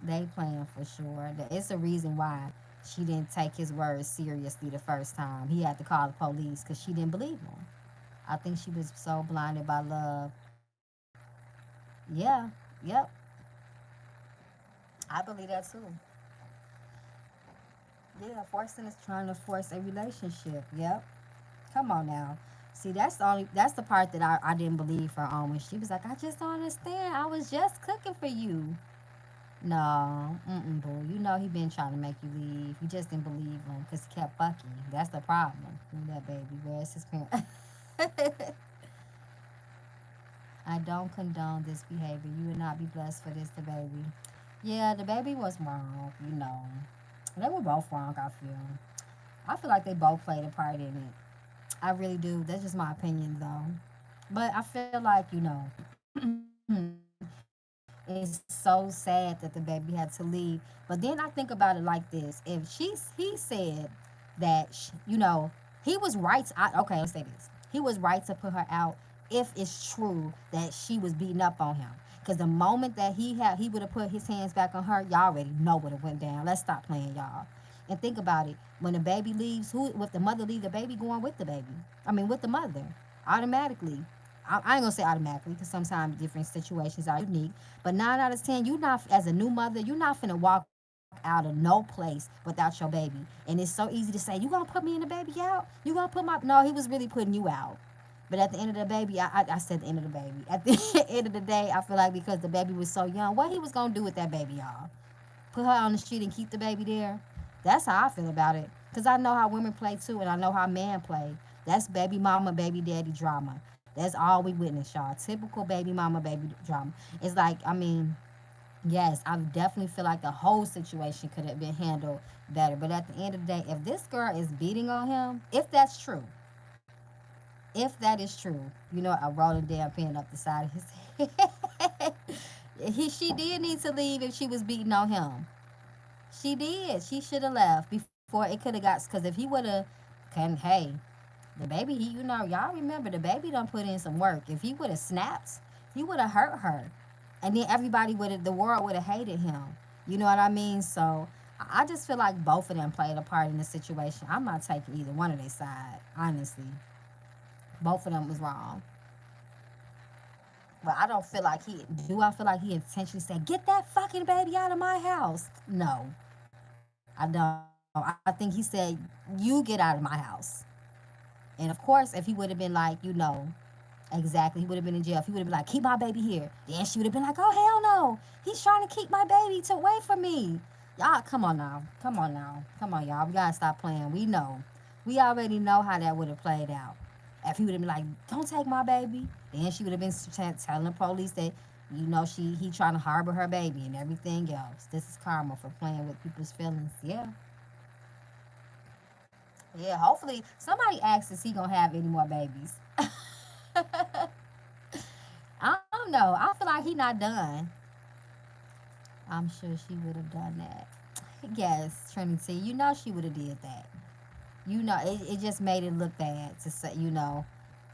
They playing for sure. It's a reason why she didn't take his words seriously the first time. He had to call the police because she didn't believe him. I think she was so blinded by love. Yeah. Yep. I believe that too. Yeah. Forcing is trying to force a relationship. Yep. Come on now. See, that's the part that I didn't believe her on when she was like, I just don't understand. I was just cooking for you. No, boo. You know he been trying to make you leave. You just didn't believe him because he kept fucking you. That's the problem. That baby. Where's his parent? I don't condone this behavior. You would not be blessed for this, the baby. Yeah, the baby was wrong. They were both wrong. I feel like they both played a part in it. I really do. That's just my opinion, though. But I feel like it's so sad that the baby had to leave. But then I think about it like this: if he said that he was right. Okay, let me say this: he was right to put her out if it's true that she was beating up on him. Because the moment that he would have put his hands back on her, y'all already know what it went down. Let's stop playing, y'all. And think about it: when the baby leaves, who if the mother leaves, the baby going with the baby. I mean, with the mother, automatically. I ain't gonna say automatically because sometimes different situations are unique. But 9 out of 10, you not as a new mother, you're not finna walk out of no place without your baby. And it's so easy to say, you gonna put me and the baby out? You gonna put my no? He was really putting you out. But at the end of the baby, I said the end of the baby. At the end of the day, I feel like because the baby was so young, what he was gonna do with that baby, y'all? Put her on the street and keep the baby there? That's how I feel about it. Cause I know how women play too, and I know how men play. That's baby mama, baby daddy drama. That's all we witness, y'all. Typical baby mama, baby drama. It's like, I mean, yes, I definitely feel like the whole situation could have been handled better. But at the end of the day, if this girl is beating on him, if that's true, if that is true, I rolled a damn pen up the side of his head. She did need to leave if she was beating on him. She did. She should have left before it could have got. Because if he would have, hey, the baby, y'all remember the baby done put in some work. If he would have snapped, he would have hurt her, and then everybody would have, the world would have hated him. You know what I mean? So I just feel like both of them played a part in the situation. I'm not taking either one of their side, honestly. Both of them was wrong. But I don't feel like he do. I feel like he intentionally said, "Get that fucking baby out of my house." No, I don't. I think he said, "You get out of my house." And of course, if he would have been like, exactly, he would have been in jail. If he would have been like, keep my baby here, then she would have been like, oh, hell no. He's trying to keep my baby to away from me. Y'all, come on now. Come on now. Come on, y'all. We got to stop playing. We know. We already know how that would have played out. If he would have been like, don't take my baby, then she would have been telling the police that, he trying to harbor her baby and everything else. This is karma for playing with people's feelings. Yeah. Yeah, hopefully somebody asks is he gonna have any more babies. I don't know. I feel like he not done. I'm sure she would have done that. Yes, Trinity, she would have did that. It just made it look bad to say,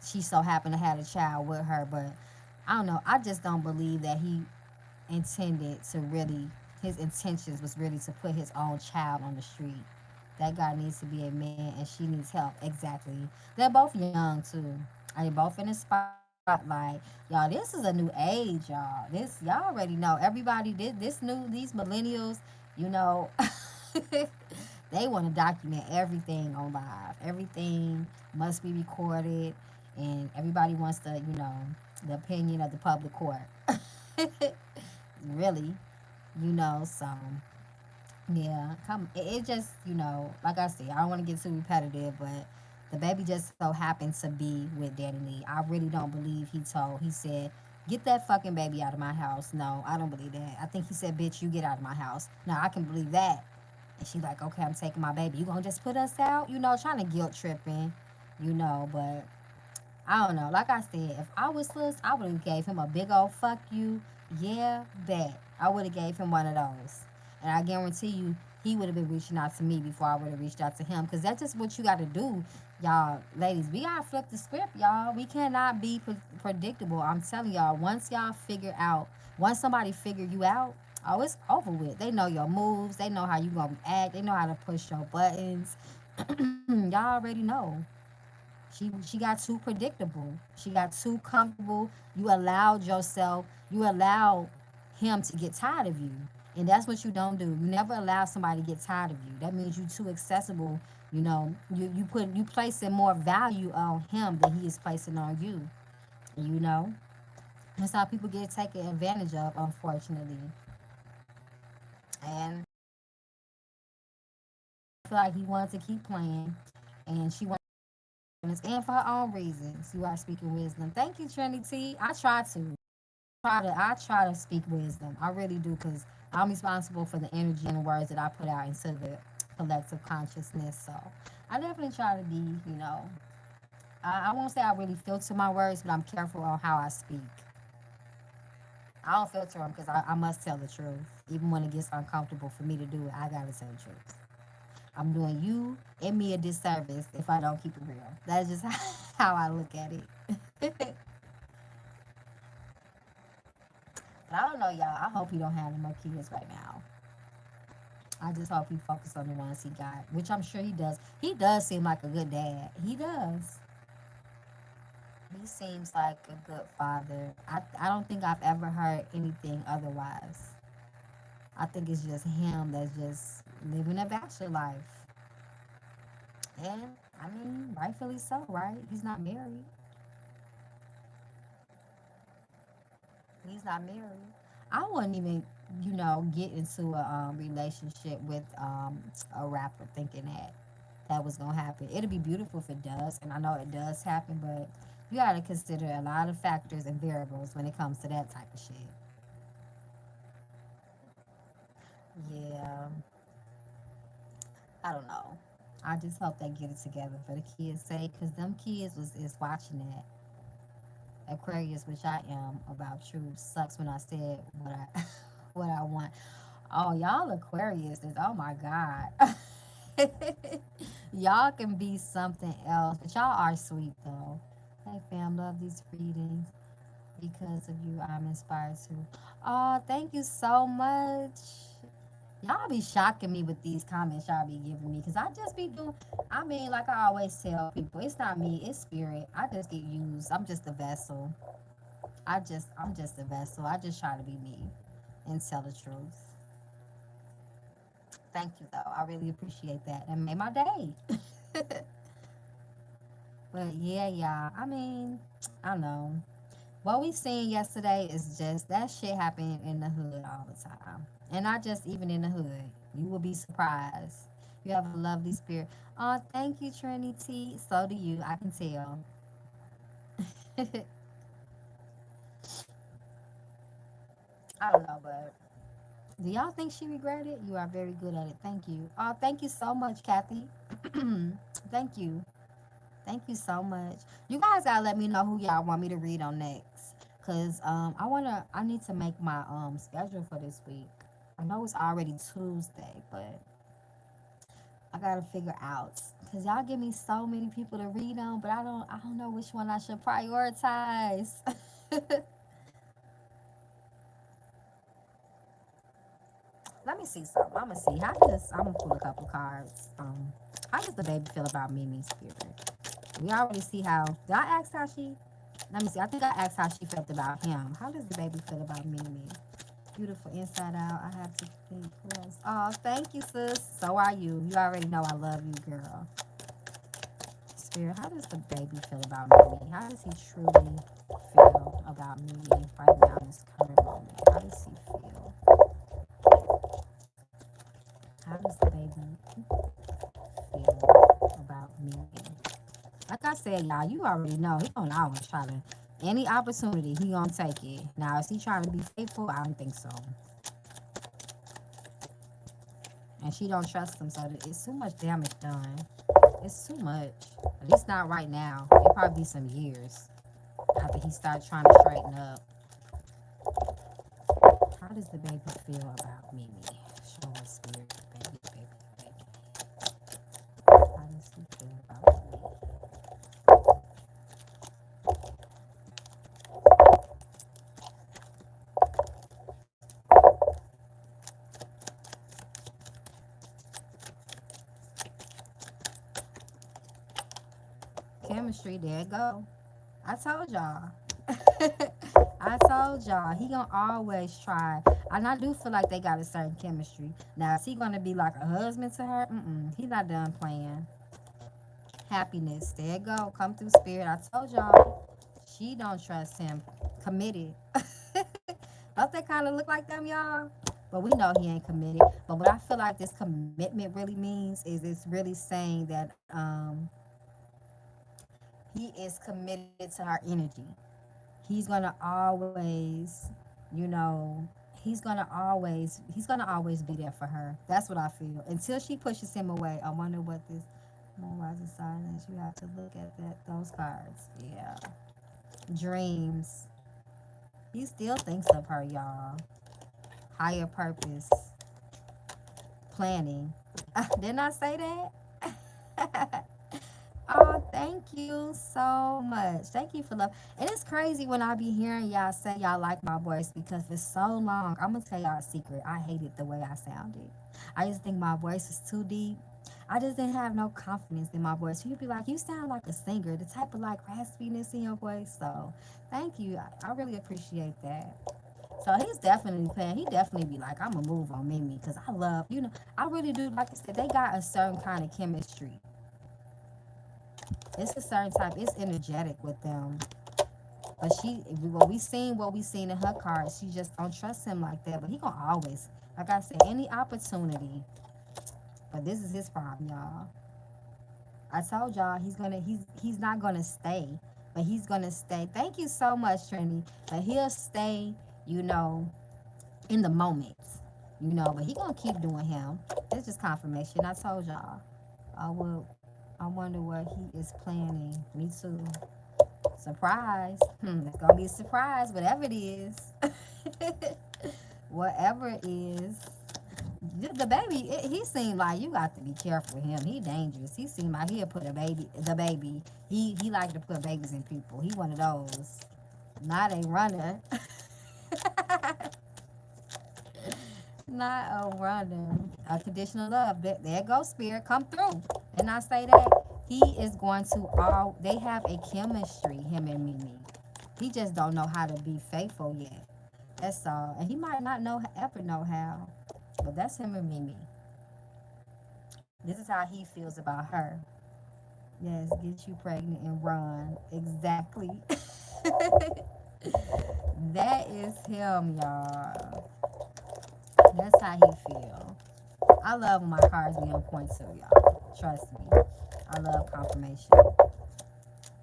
she so happened to have a child with her, but I don't know. I just don't believe that he intended to really, his intentions was really to put his own child on the street. That guy needs to be a man and she needs help. Exactly. They're both young too. Are they both in the spotlight? Y'all, this is a new age, y'all. Y'all already know. Everybody these millennials, you know, they want to document everything on live. Everything must be recorded and everybody wants the opinion of the public court. Really, so yeah, it just like I said, I don't want to get too repetitive, but the baby just so happened to be with Daddy Lee. I really don't believe he said, get that fucking baby out of my house. No, I don't believe that. I think he said, bitch, you get out of my house. Now I can believe that. And she like, okay, I'm taking my baby. You gonna just put us out? Trying to guilt tripping, but I don't know. Like I said, if I was sis, I would have gave him a big old fuck you. Yeah, bet. I would have gave him one of those. And I guarantee you, he would have been reaching out to me before I would have reached out to him. Because that's just what you got to do, y'all. Ladies, we got to flip the script, y'all. We cannot be predictable. I'm telling y'all, once somebody figure you out, oh, it's over with. They know your moves. They know how you going to react. They know how to push your buttons. Y'all already know. She got too predictable. She got too comfortable. You allowed him to get tired of you. And that's what you don't do. You never allow somebody to get tired of you. That means you too accessible You placing more value on him than he is placing on you. You know, that's how people get taken advantage of, unfortunately. And I feel like he wanted to keep playing, and she wanted to, and for her own reasons. You are speaking wisdom. Thank you, Trinity. I try to speak wisdom. I really do, because I'm responsible for the energy and the words that I put out into the collective consciousness. So I definitely try to be, I won't say I really filter my words, but I'm careful on how I speak. I don't filter them because I must tell the truth. Even when it gets uncomfortable for me to do it, I gotta tell the truth. I'm doing you and me a disservice if I don't keep it real. That's just how I look at it. But I don't know, y'all. I hope he don't have any more kids right now. I just hope he focus on the ones he got, which I'm sure he does. He does seem like a good dad. He does. He seems like a good father. I don't think I've ever heard anything otherwise. I think it's just him that's just living a bachelor life. And I mean, rightfully so, right? He's not married. He's not married. I wouldn't even, get into a relationship with a rapper thinking that was gonna happen. It'll be beautiful if it does, and I know it does happen, but you gotta consider a lot of factors and variables when it comes to that type of shit. Yeah, I don't know. I just hope they get it together for the kids' sake, cause them kids is watching that. Aquarius, which I am about truth. Sucks when I said what I what I want. Oh, y'all Aquarius is, oh my God. Y'all can be something else, but y'all are sweet though. Hey fam, love these readings. Because of you, I'm inspired to. Oh, thank you so much. Y'all be shocking me with these comments y'all be giving me. Because I just be doing, I mean, like I always tell people, it's not me, it's spirit. I just get used. I'm just a vessel. I'm just a vessel. I just try to be me and tell the truth. Thank you though. I really appreciate that. And made my day. But yeah, y'all. I mean, I don't know. What we seen yesterday is just that shit happening in the hood all the time. And not just even in the hood. You will be surprised. You have a lovely spirit. Oh, thank you, Trinity. So do you. I can tell. I don't know, but do y'all think she regretted it? You are very good at it. Thank you. Oh, thank you so much, Kathy. Thank you. Thank you so much. You guys gotta let me know who y'all want me to read on next. Cause I need to make my schedule for this week. I know it's already Tuesday, but I gotta figure out. Cause y'all give me so many people to read on, but I don't know which one I should prioritize. Let me see something. I'm gonna see. I'm gonna pull a couple cards. How does the baby feel about Mimi's spirit? We already see how. Did I ask how she? Let me see. I think I asked how she felt about him. How does the baby feel about Mimi? Beautiful inside out. I have to think. Who else? Oh, thank you, sis. So are you. You already know I love you, girl. Spirit, how does the baby feel about Mimi? How does he truly feel about Mimi right now in this current moment? How does he feel? How does the baby feel about Mimi? Like I said, y'all, you already know he gonna always try to any opportunity he gonna take it. Now, is he trying to be faithful? I don't think so. And she don't trust him, so it's too much damage done. It's too much. At least not right now. It probably be some years after he starts trying to straighten up. How does the baby feel about Mimi? Show us spirit, baby, baby, baby. How does he feel about Mimi? Chemistry, there it go. I told y'all. I told y'all he gonna always try, and I do feel like they got a certain chemistry. Now is he gonna be like a husband to her? He not done playing. Happiness. There you go. Come through, spirit. I told y'all. She don't trust him. Committed. Don't they kind of look like them, y'all? But we know he ain't committed. But what I feel like this commitment really means is it's really saying that he is committed to her energy. He's gonna always, you know, he's gonna always be there for her. That's what I feel. Until she pushes him away. I wonder what this moon rising sign is. You have to look at those cards. Yeah. Dreams. He still thinks of her, y'all. Higher purpose. Planning. Didn't I say that? Oh, thank you so much. Thank you for love. And it's crazy when I be hearing y'all say y'all like my voice because for so long, I'm gonna tell y'all a secret. I hated the way I sounded. I just think my voice is too deep. I just didn't have no confidence in my voice. You'd be like, you sound like a singer, the type of like raspiness in your voice. So thank you. I really appreciate that. So he's definitely playing. He definitely be like, I'm gonna move on Mimi because I love, I really do. Like I said, they got a certain kind of chemistry. It's a certain type. It's energetic with them. But what we seen in her cards, she just don't trust him like that. But he gonna always, like I said, any opportunity. But this is his problem, y'all. I told y'all he's not gonna stay, but he's gonna stay. Thank you so much, Trini. But he'll stay, you know, in the moment, But he gonna keep doing him. It's just confirmation. I told y'all. I will. I wonder what he is planning. Me too. Surprise. It's gonna be a surprise, whatever it is. Whatever it is. The baby, he seemed like you got to be careful with him. He dangerous. He seemed like he'll put the baby. He like to put babies in people. He one of those. Not a runner. Not a runner. A conditional love. There goes spirit. Come through. And I say that he is going to all. They have a chemistry. Him and Mimi. He just don't know how to be faithful yet. That's all. And he might not ever know how. But that's him and Mimi. This is how he feels about her. Yes, get you pregnant and run. Exactly. That is him, y'all. That's how he feel. I love when my cards be on point too, y'all. Trust me. I love confirmation.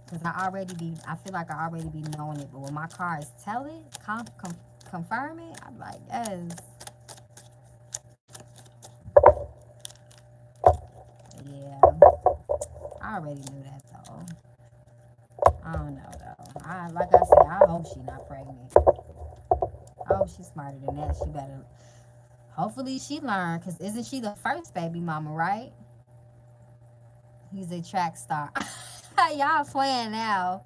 Because I feel like I already be knowing it. But when my cards tell it, confirm it, I'm like, yes. Yeah. I already knew that though. I don't know though. Like I said, I hope she not pregnant. I hope she's smarter than that. She better. Hopefully she learned, cause isn't she the first baby mama, right? He's a track star. Y'all playing now.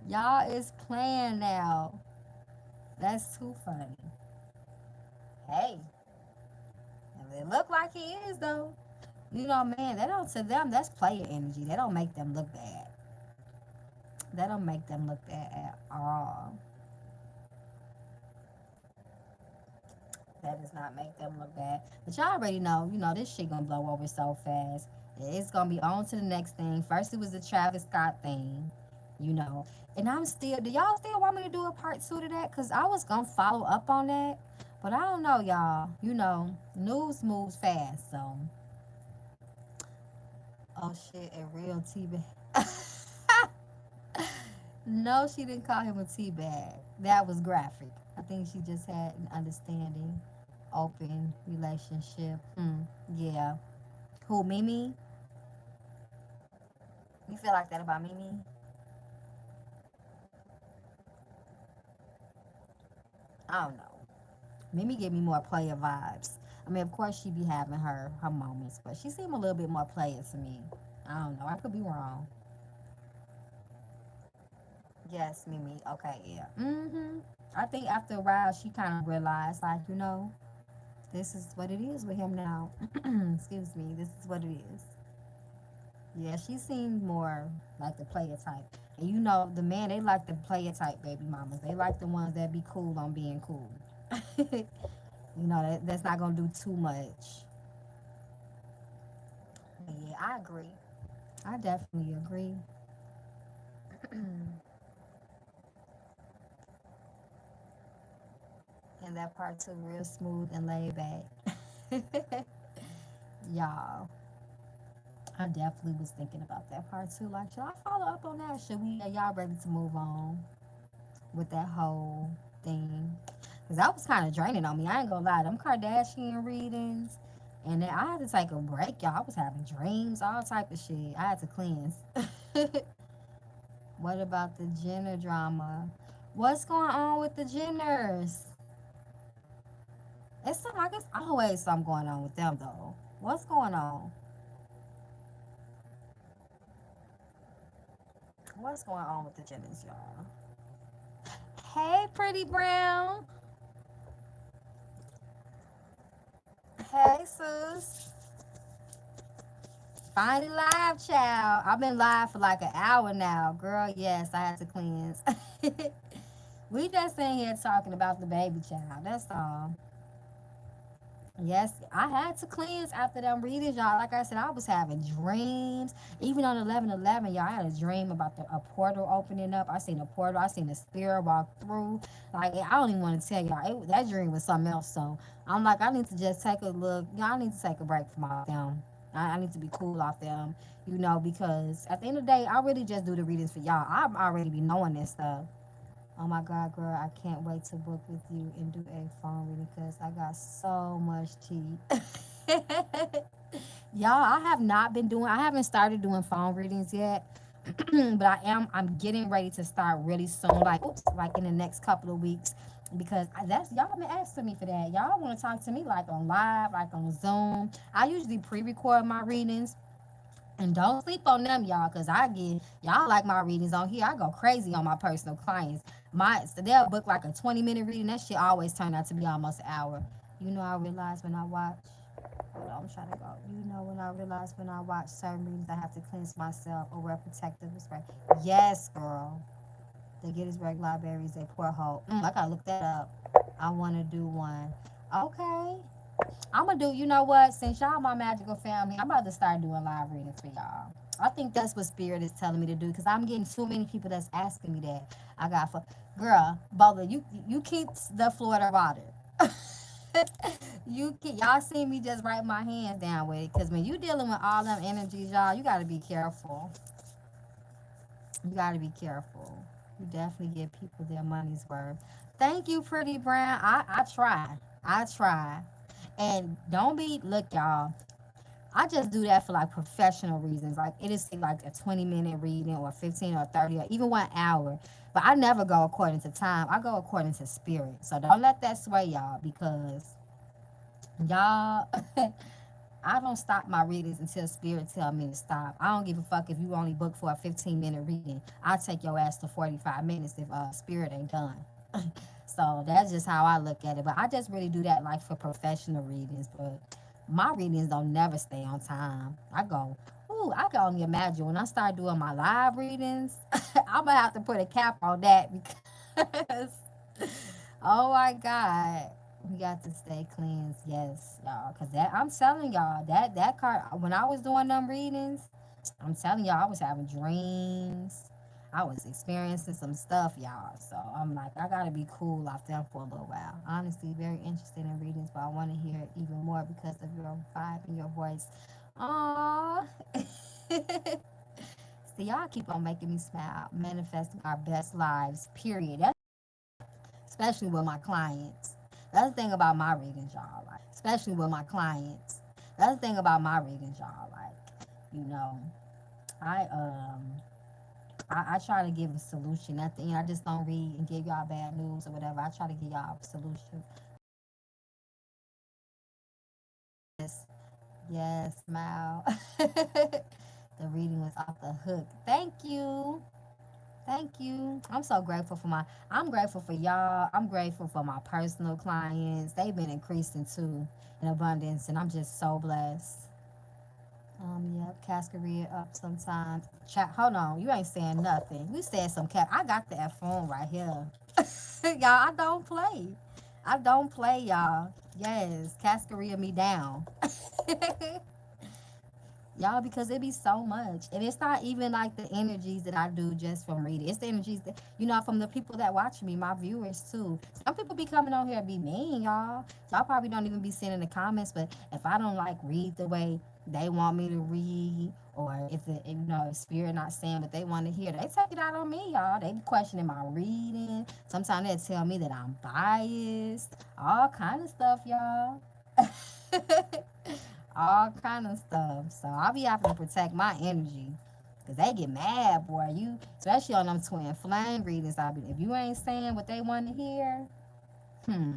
Y'all is playing now. That's too funny. Hey, it look like he is though. Man, that don't to them. That's player energy. That don't make them look bad. That don't make them look bad at all. That does not make them look bad. But y'all already know, this shit gonna blow over so fast. It's gonna be on to the next thing. First it was the Travis Scott thing, you know. And I'm still, do y'all still want me to do a part 2 to that? Because I was gonna follow up on that. But I don't know, y'all. News moves fast, so. Oh shit, a real T-bag. No, she didn't call him a T-bag. That was graphic. I think she just had an understanding, open relationship. Yeah. Who, Mimi? You feel like that about Mimi? I don't know. Mimi give me more player vibes. I mean, of course she be having her moments, but she seem a little bit more player to me. I don't know. I could be wrong. Yes, Mimi. Okay, yeah. I think after a while she kind of realized, like, this is what it is with him now. Excuse me. This is what it is. Yeah, she seemed more like the player type. And the man, they like the player type baby mamas. They like the ones that be cool on being cool. That's not going to do too much. Yeah, I agree. I definitely agree. And that part too, real smooth and laid back. Y'all, I definitely was thinking about that part too. Like, should I follow up on that? Should we? Are y'all ready to move on with that whole thing? Because that was kind of draining on me. I ain't gonna lie. Them Kardashian readings. And then I had to take a break, y'all. I was having dreams, all type of shit. I had to cleanse. What about the Jenner drama? What's going on with the Jenners? It's some, I guess, always something going on with them though. What's going on? What's going on with the Jenners, y'all? Hey, pretty brown. Hey, sis. Finally live, child. I've been live for like an hour now, girl. Yes, I had to cleanse. We just in here talking about the baby child. That's all. Yes, I had to cleanse after them readings, y'all. Like I said, I was having dreams. Even on 11/11, y'all, I had a dream about a portal opening up. I seen a portal. I seen a spirit walk through. Like, I don't even want to tell y'all. That dream was something else. So I'm like, I need to just take a look. Y'all, I need to take a break from all them. I need to be cool off them, because at the end of the day, I really just do the readings for y'all. I already be knowing this stuff. Oh my God, girl, I can't wait to book with you and do a phone reading because I got so much tea. Y'all, I haven't started doing phone readings yet. But I'm getting ready to start really soon, like, oops, like in the next couple of weeks. Because that's y'all been asking me for that. Y'all want to talk to me like on live, like on Zoom. I usually pre-record my readings, and don't sleep on them, y'all, because y'all like my readings on here. I go crazy on my personal clients. So they'll book like a 20-minute reading. That shit always turn out to be almost an hour. I realize when I watch, hold on, I'm trying to go. When I realize when I watch certain readings, I have to cleanse myself or wear protective spray. Yes, girl. The Gettysburg Library is a porthole. I gotta look that up. I want to do one. Okay. I'm gonna do, you know what? Since y'all my magical family, I'm about to start doing live readings for y'all. I think that's what Spirit is telling me to do because I'm getting too many people that's asking me that. I got for girl, Bola, you keep the Florida water. Y'all see me just write my hands down with it because when you dealing with all them energies, y'all, you gotta be careful. You gotta be careful. You definitely give people their money's worth. Thank you, Pretty Brown. I try. I try. And don't be look, y'all. I just do that for like professional reasons. Like it is like a 20-minute reading or 15 or 30 or even 1 hour. But I never go according to time. I go according to spirit. So don't let that sway y'all because y'all I don't stop my readings until spirit tell me to stop. I don't give a fuck if you only book for a 15-minute reading. I'll take your ass to 45 minutes if spirit ain't done. So that's just how I look at it. But I just really do that like for professional readings. But my readings don't never stay on time. I can only imagine when I start doing my live readings, I'm gonna have to put a cap on that because oh my God. We got to stay cleansed, yes, y'all. Cause that I'm telling y'all, that card when I was doing them readings, I'm telling y'all, I was having dreams. I was experiencing some stuff, y'all. So I'm like, I gotta be cool off them for a little while. Honestly, very interested in readings, but I want to hear it even more because of your vibe and your voice. Aww. See, y'all keep on making me smile, manifesting our best lives, period. That's especially with my clients. That's the thing about my readings, y'all. Like, especially with my clients. That's the thing about my readings, y'all. Like, you know, I I try to give a solution at the end. I just don't read and give y'all bad news or whatever. I try to give y'all a solution. Yes, yes, smile. The reading was off the hook. Thank you. Thank you. I'm grateful for y'all. I'm grateful for my personal clients. They've been increasing too in abundance and I'm just so blessed. Yep, Cascaria up sometimes. Chat, hold on, you ain't saying nothing. You said some cat. I got that phone right here. Y'all, I don't play. I don't play, y'all. Yes, Cascaria me down. Y'all, because it be so much. And it's not even like the energies that I do just from reading. It's the energies that, from the people that watch me, my viewers too. Some people be coming on here and be mean, y'all. Y'all probably don't even be seeing in the comments, but if I don't like read the way they want me to read, or if the if spirit not saying what they want to hear, they take it out on me, y'all. They be questioning my reading. Sometimes they tell me that I'm biased. All kind of stuff, y'all. All kind of stuff. So I'll be having to protect my energy. Cause they get mad, boy. You, especially on them twin flame readings. If you ain't saying what they want to hear, hmm,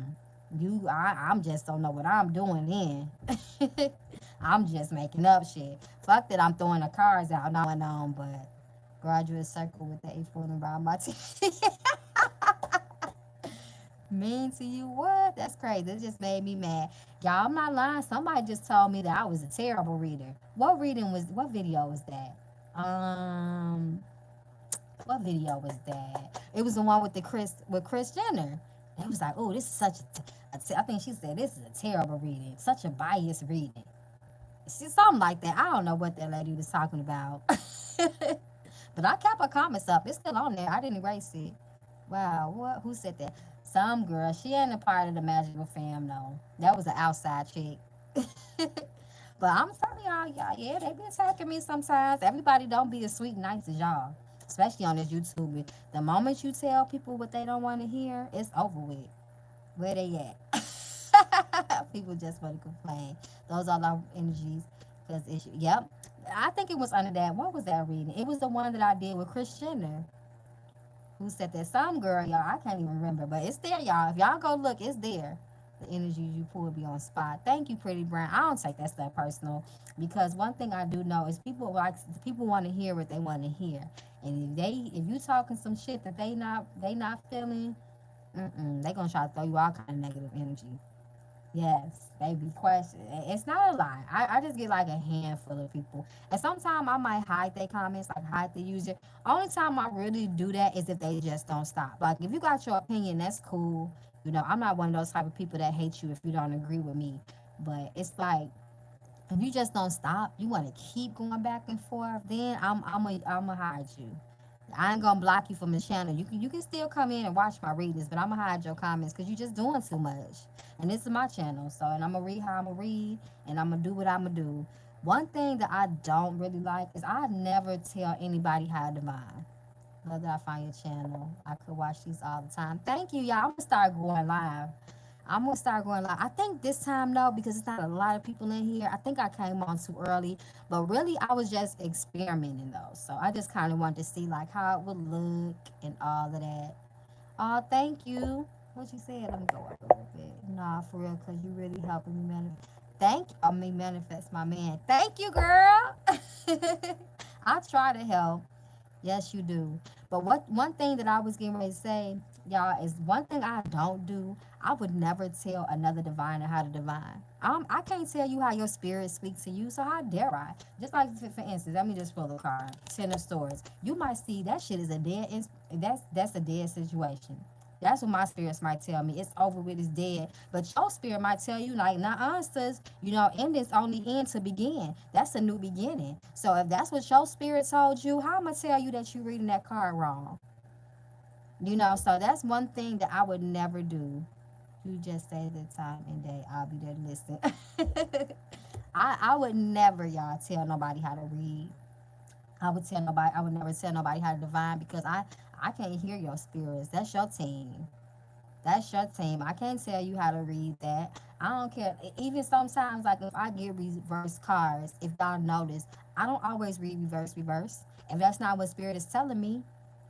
I'm just don't know what I'm doing then. I'm just making up shit. Fuck that, I'm throwing the cards out, not going on, but graduate circle with the A4 around my teeth. Mean to you? What? That's crazy. It just made me mad. Y'all, I'm not lying. Somebody just told me that I was a terrible reader. What video was that? Um, what video was that? It was the one with Chris Jenner. It was like, oh, this is I think she said this is a terrible reading, such a biased reading. See, something like that. I don't know what that lady was talking about. But I kept her comments up. It's still on there. I didn't erase it. Wow, what? Who said that? Some girl. She ain't a part of the magical fam, though. That was an outside chick. But I'm telling y'all, yeah, they be attacking me sometimes. Everybody don't be as sweet and nice as y'all, especially on this YouTube. The moment you tell people what they don't want to hear, it's over with. Where they at? People just want to complain. Those are our energies. Cause yep. I think it was under that. What was that reading? It was the one that I did with Chris Jenner. Who said that? Some girl, y'all. I can't even remember, but it's there, y'all. If y'all go look, it's there. The energies you pull be on spot. Thank you, Pretty Brown. I don't take that stuff personal because one thing I do know is people want to hear what they want to hear, and if you talking some shit that they not feeling, they gonna try to throw you all kind of negative energy. Yes, they be questioning. It's not a lie. I just get like a handful of people. And sometimes I might hide their comments, like hide the user. Only time I really do that is if they just don't stop. Like if you got your opinion, that's cool. I'm not one of those type of people that hate you if you don't agree with me. But it's like if you just don't stop, you want to keep going back and forth, then I'm gonna hide you. I ain't gonna block you from the channel. You can still come in and watch my readings, but I'm gonna hide your comments because you just doing too much. And this is my channel, so and I'm gonna read how I'm gonna read, and I'm gonna do what I'm gonna do. One thing that I don't really like is I never tell anybody how to divine. Love that I find your channel. I could watch these all the time. Thank you, y'all. I'm gonna start going live. I'm gonna start going live. I think this time though, because it's not a lot of people in here. I think I came on too early, but really I was just experimenting though. So I just kind of wanted to see like how it would look and all of that. Oh, thank you. What you said? Let me go up a little bit. Nah, for real, cause you really helping me manifest. Me manifest, my man. Thank you, girl. I try to help. Yes, you do. But what one thing that I was getting ready to say, y'all, is one thing I don't do. I would never tell another diviner how to divine. I can't tell you how your spirit speaks to you, so how dare I? Just like for instance, let me just pull a card. Ten of Swords. You might see that shit is a dead. That's a dead situation. That's what my spirits might tell me. It's over with, it's dead. But your spirit might tell you, like, nah, sis, endings only end to begin. That's a new beginning. So if that's what your spirit told you, how am I tell you that you're reading that card wrong? So that's one thing that I would never do. You just say the time and day. I'll be there to listen. I would never, y'all, tell nobody how to read. I would never tell nobody how to divine because I can't hear your spirits. That's your team. That's your team. I can't tell you how to read that. I don't care. Even sometimes, like if I get reverse cards, if y'all notice, I don't always read reverse. If that's not what spirit is telling me,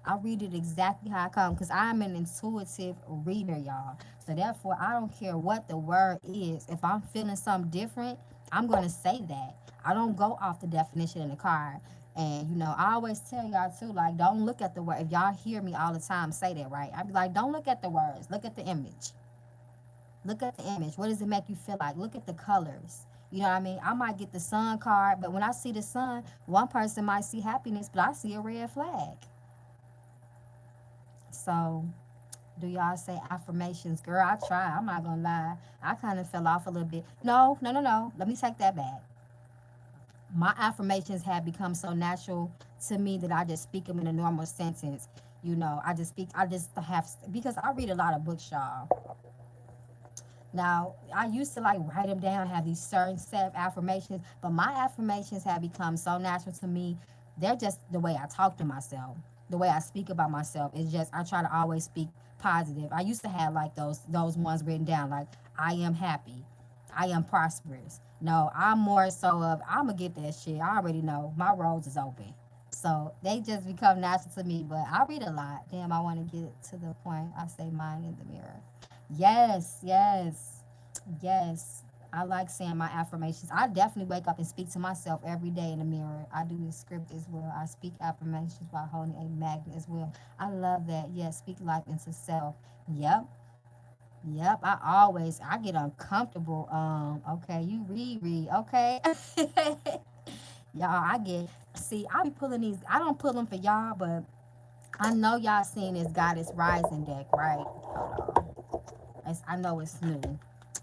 I read it exactly how it comes because I'm an intuitive reader, y'all. So therefore, I don't care what the word is. If I'm feeling something different, I'm gonna say that. I don't go off the definition in the card. And I always tell y'all too, like, don't look at the word. If y'all hear me all the time say that, right? I be like, don't look at the words. Look at the image. Look at the image. What does it make you feel like? Look at the colors. You know what I mean? I might get the sun card, but when I see the sun, one person might see happiness, but I see a red flag. So, do y'all say affirmations? Girl, I try. I'm not gonna lie. I kind of fell off a little bit. No. Let me take that back. My affirmations have become so natural to me that I just speak them in a normal sentence. I just have, because I read a lot of books, y'all. Now, I used to like write them down, have these certain set of affirmations, but my affirmations have become so natural to me. They're just the way I talk to myself, the way I speak about myself. It's just I try to always speak positive. I used to have like those ones written down, like I am happy, I am prosperous. No, I'm more so of I'm gonna get that shit. I already know my roads is open. So they just become natural to me. But I read a lot. Damn, I want to get to the point. I say mine in the mirror. Yes, yes, yes. I like saying my affirmations. I definitely wake up and speak to myself every day in the mirror. I do this script as well. I speak affirmations by holding a magnet as well. I love that. Yes, speak life into self. Yep, yep. I get uncomfortable. Okay, you reread. Okay. Y'all, I be pulling these. I don't pull them for y'all, but I know y'all seen this Goddess Rising deck, right? Hold on. I know it's new.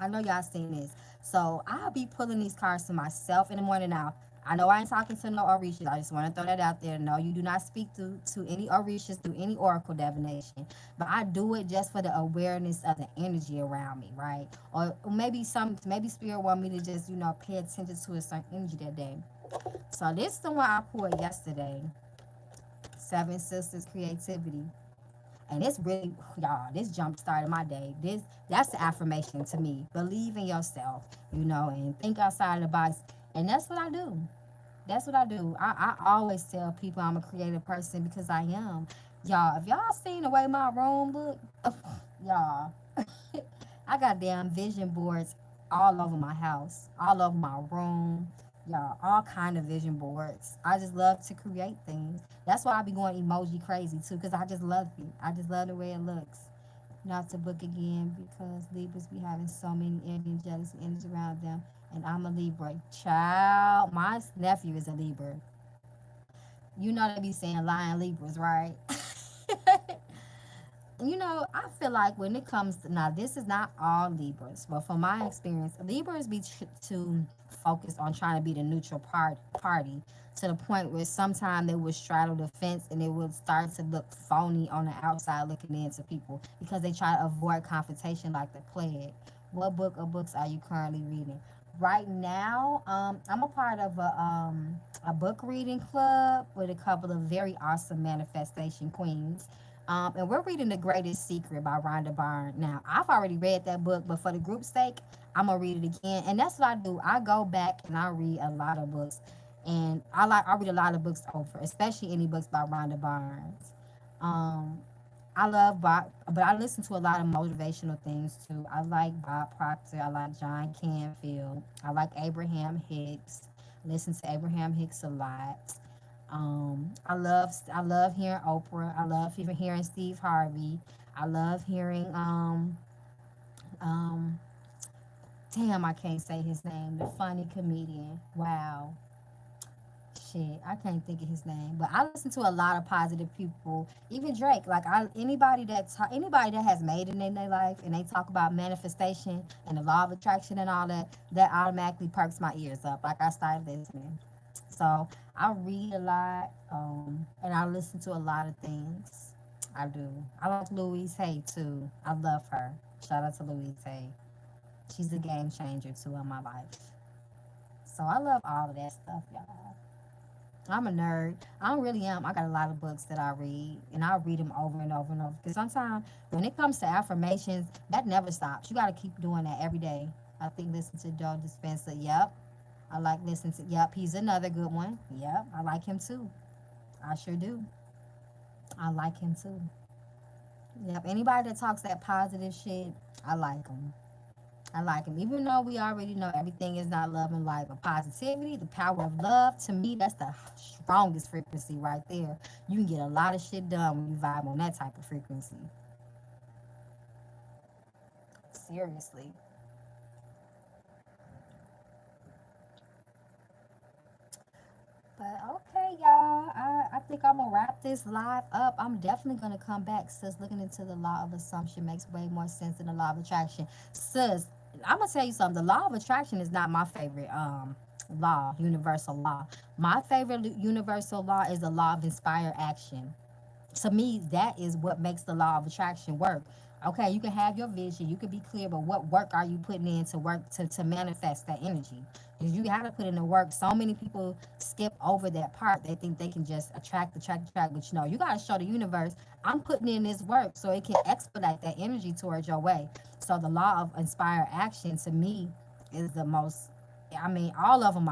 I know y'all seen this. So I'll be pulling these cards to myself in the morning now. I know I ain't talking to no Orishas. I just want to throw that out there. No, you do not speak to any Orishas through any oracle divination. But I do it just for the awareness of the energy around me, right? Or maybe spirit want me to just, pay attention to a certain energy that day. So this is the one I pulled yesterday. Seven Sisters Creativity. And it's really, y'all, this jump started my day. That's the affirmation to me. Believe in yourself, and think outside the box. And that's what I do. That's what I do. I always tell people I'm a creative person because I am. Y'all, if y'all seen the way my room look, y'all, I got damn vision boards all over my house, all over my room. Y'all, all kind of vision boards. I just love to create things. That's why I be going emoji crazy too, because I just love it. I just love the way it looks. Not to book again because Libras be having so many envy and jealousy energy around them. And I'm a Libra. Child, my nephew is a Libra. You know they be saying lying Libras, right? I feel like when it comes to, now, this is not all Libras, but from my experience, Libras be too focused on trying to be the neutral party to the point where sometimes they would straddle the fence and it would start to look phony on the outside looking into people because they try to avoid confrontation like the plague. What book or books are you currently reading? Right now, I'm a part of a book reading club with a couple of very awesome manifestation queens. And we're reading The Greatest Secret by Rhonda Byrne. Now, I've already read that book, but for the group's sake, I'm gonna read it again. And that's what I do. I go back and I read a lot of books, and I read a lot of books over, especially any books by Rhonda Byrne. Um, I love Bob, but I listen to a lot of motivational things too. I like Bob Proctor. I like John Canfield. I like Abraham Hicks. Listen to Abraham Hicks a lot. I love hearing Oprah. I love even hearing Steve Harvey. I love hearing um damn, I can't say his name. The funny comedian. Wow. Shit, I can't think of his name, but I listen to a lot of positive people. Even Drake, like anybody that has made it in their life and they talk about manifestation and the law of attraction and all that, that automatically perks my ears up. Like I started listening. So I read a lot, and I listen to a lot of things. I do. I like Louise Hay too. I love her. Shout out to Louise Hay. She's a game changer too in my life. So I love all of that stuff, y'all. I'm a nerd. I really am. I got a lot of books that I read, and I read them over and over and over. Because sometimes when it comes to affirmations, that never stops. You got to keep doing that every day. I think listen to Joe Dispenza. Yep. I like listening to. Yep. He's another good one. Yep. I like him too. I sure do. I like him too. Yep. Anybody that talks that positive shit, I like them. I like him. Even though we already know everything is not love and light, but positivity, the power of love, to me, that's the strongest frequency right there. You can get a lot of shit done when you vibe on that type of frequency. Seriously. But okay, y'all. I think I'm gonna wrap this live up. I'm definitely gonna come back, sis. Looking into the law of assumption makes way more sense than the law of attraction. Sis, I'm gonna tell you something. The law of attraction is not my favorite law, universal law. My favorite universal law is the law of inspired action. To me, that is what makes the law of attraction work. Okay, you can have your vision, you can be clear, but what work are you putting in to work to manifest that energy? Because you got to put in the work. So many people skip over that part. They think they can just attract, but you got to show the universe, I'm putting in this work so it can expedite that energy towards your way. So the law of inspired action to me is the most. I mean, all of them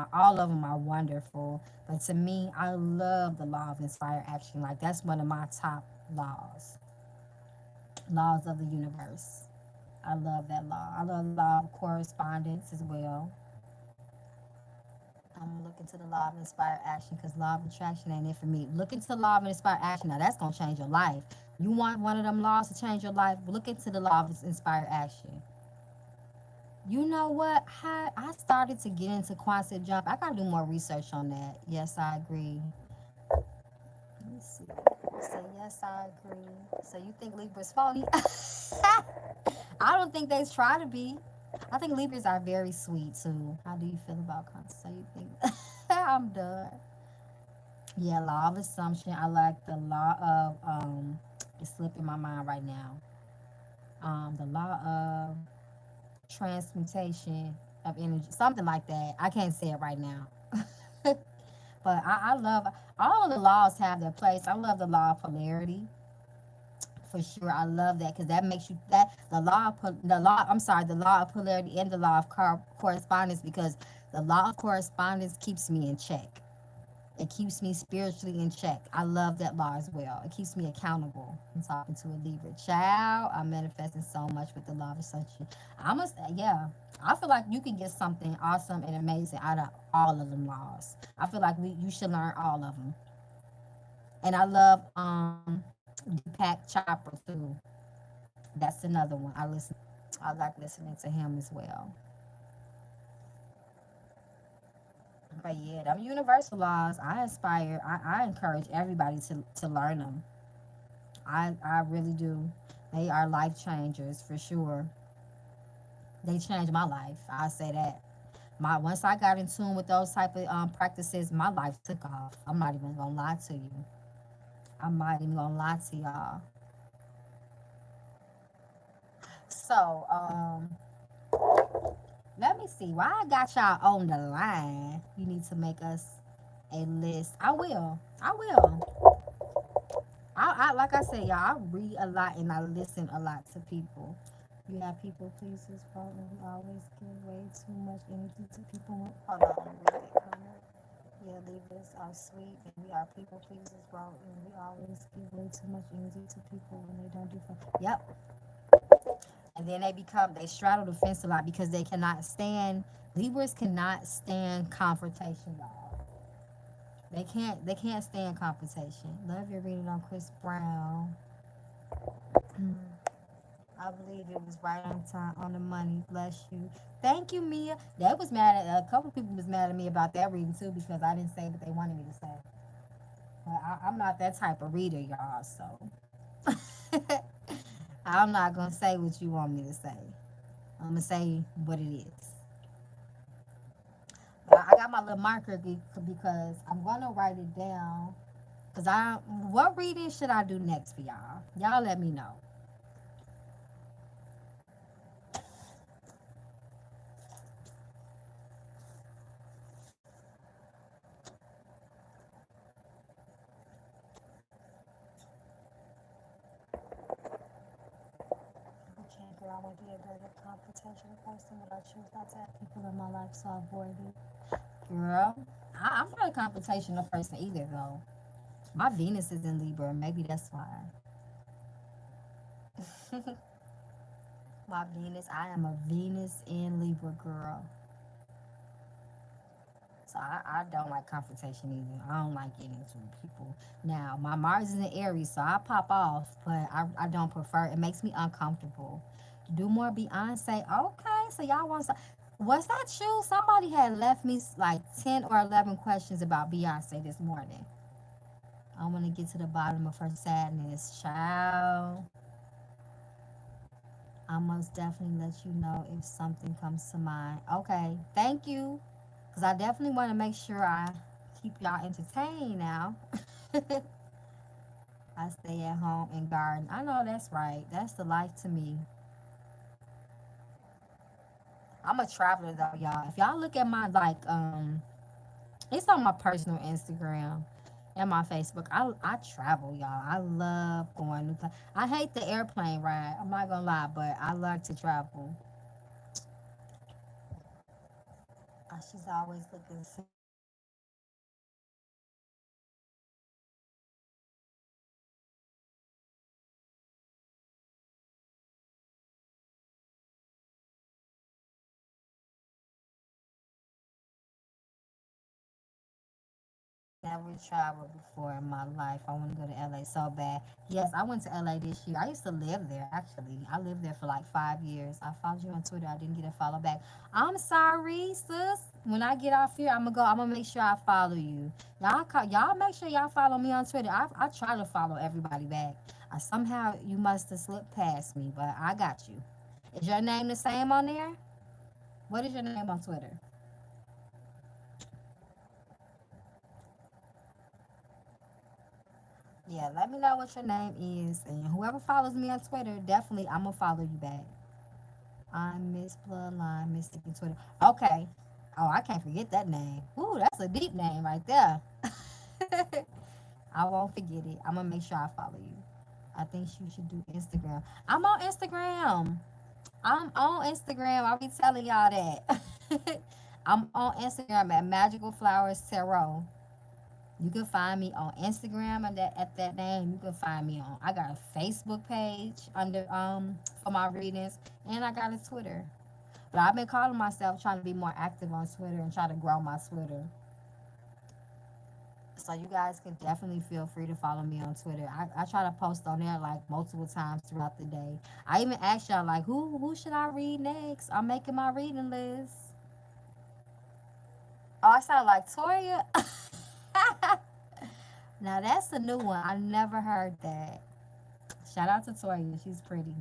are wonderful. But to me, I love the law of inspired action. Like that's one of my top laws, laws of the universe. I love that law. I love the law of correspondence as well. I'm gonna look into the law of inspired action because law of attraction ain't it for me. Look into the law of inspired action. Now that's gonna change your life. You want one of them laws to change your life? Look into the law of inspired action. You know what? I started to get into quantum jump. I gotta do more research on that. Yes, I agree. Let me see. So yes, I agree. So you think Libra's phony? I don't think they try to be. I think Libras are very sweet too. How do you feel about quantum? So you think I'm done? Yeah, law of assumption. I like the law of it's slipping my mind right now. The law of transmutation of energy, something like that. I can't say it right now. But I love all of the laws have their place. I love the law of polarity for sure. I love that because that makes you that the law. I'm sorry, the law of polarity and the law of correspondence because the law of correspondence keeps me in check. It keeps me spiritually in check. I love that law as well. It keeps me accountable. I'm talking to a Libra. Child, I'm manifesting so much with the law of ascension. I must, yeah. I feel like you can get something awesome and amazing out of all of them laws. I feel like you should learn all of them. And I love Deepak Chopra too. That's another one. I like listening to him as well. But yeah, them universal laws, I encourage everybody to learn them. I really do. They are life changers for sure. They changed my life. I say that. My once I got in tune with those type of practices, my life took off. I'm not even gonna lie to you. I'm not even gonna lie to y'all. So let me see. Why I got y'all on the line? You need to make us a list. I will. I will. I like I said, y'all. I read a lot and I listen a lot to people. You have people pleasers, partner. We always give way too much energy to people. Hold on, let me read that comment. Yeah, leaders are sweet and we are people pleasers, bro. And we always give way too much energy to people when they don't do something. Yep. And then they straddle the fence a lot because Libras cannot stand confrontation, y'all. They can't stand confrontation. Love your reading on Chris Brown. I believe it was right on time, on the money. Bless you. Thank you, Mia. That was mad at a couple people was mad at me about that reading too because I didn't say what they wanted me to say. But I'm not that type of reader, y'all. So I'm not gonna say what you want me to say. I'm gonna say what it is. But I got my little marker because I'm gonna write it down. Cause what reading should I do next for y'all? Y'all let me know. Okay, girl, I want to be a greater confrontational person, but I choose not to have people in my life, so I avoid it. Girl, I'm not a confrontational person either, though. My Venus is in Libra. Maybe that's why. My Venus, I am a Venus in Libra girl. So I don't like confrontation either. I don't like getting into people. Now, my Mars is in Aries, so I pop off, but I don't prefer it. It makes me uncomfortable. Do more Beyonce. Okay, so y'all want to. Was that true? Somebody had left me like 10 or 11 questions about Beyonce this morning. I want to get to the bottom of her sadness, child. I must definitely let you know if something comes to mind. Okay, thank you. Because I definitely want to make sure I keep y'all entertained now. I stay at home and garden. I know that's right. That's the life to me. I'm a traveler though, y'all. If y'all look at my it's on my personal Instagram and my Facebook. I travel, y'all. I love going to. I hate the airplane ride. I'm not gonna lie, but I love to travel. She's always looking sad. Never traveled before in my life. I want to go to LA so bad. Yes, I went to LA this year. I used to live there actually. I lived there for like 5 years. I followed you on Twitter. I didn't get a follow back. I'm sorry, sis. When I get off here, I'm gonna go. I'm gonna make sure I follow you. Y'all make sure y'all follow me on Twitter. I try to follow everybody back. Somehow you must have slipped past me, but I got you. Is your name the same on there? What is your name on Twitter? Yeah, let me know what your name is, and whoever follows me on Twitter, definitely I'm gonna follow you back. I'm Miss Bloodline Mystic on Twitter. Okay. Oh, I can't forget that name. Ooh, that's a deep name right there. I won't forget it. I'm gonna make sure I follow you. I think you should do Instagram. I'm on Instagram. I'm on Instagram. I'll be telling y'all that. I'm on Instagram at Magical Flowers Tarot. You can find me on Instagram at that name. You can find me on. I got a Facebook page under for my readings, and I got a Twitter. But I've been calling myself trying to be more active on Twitter and try to grow my Twitter. So you guys can definitely feel free to follow me on Twitter. I try to post on there like multiple times throughout the day. I even asked y'all like who should I read next? I'm making my reading list. Oh, I sound like Toria. Now that's a new one. I never heard that. Shout out to Toya. She's pretty.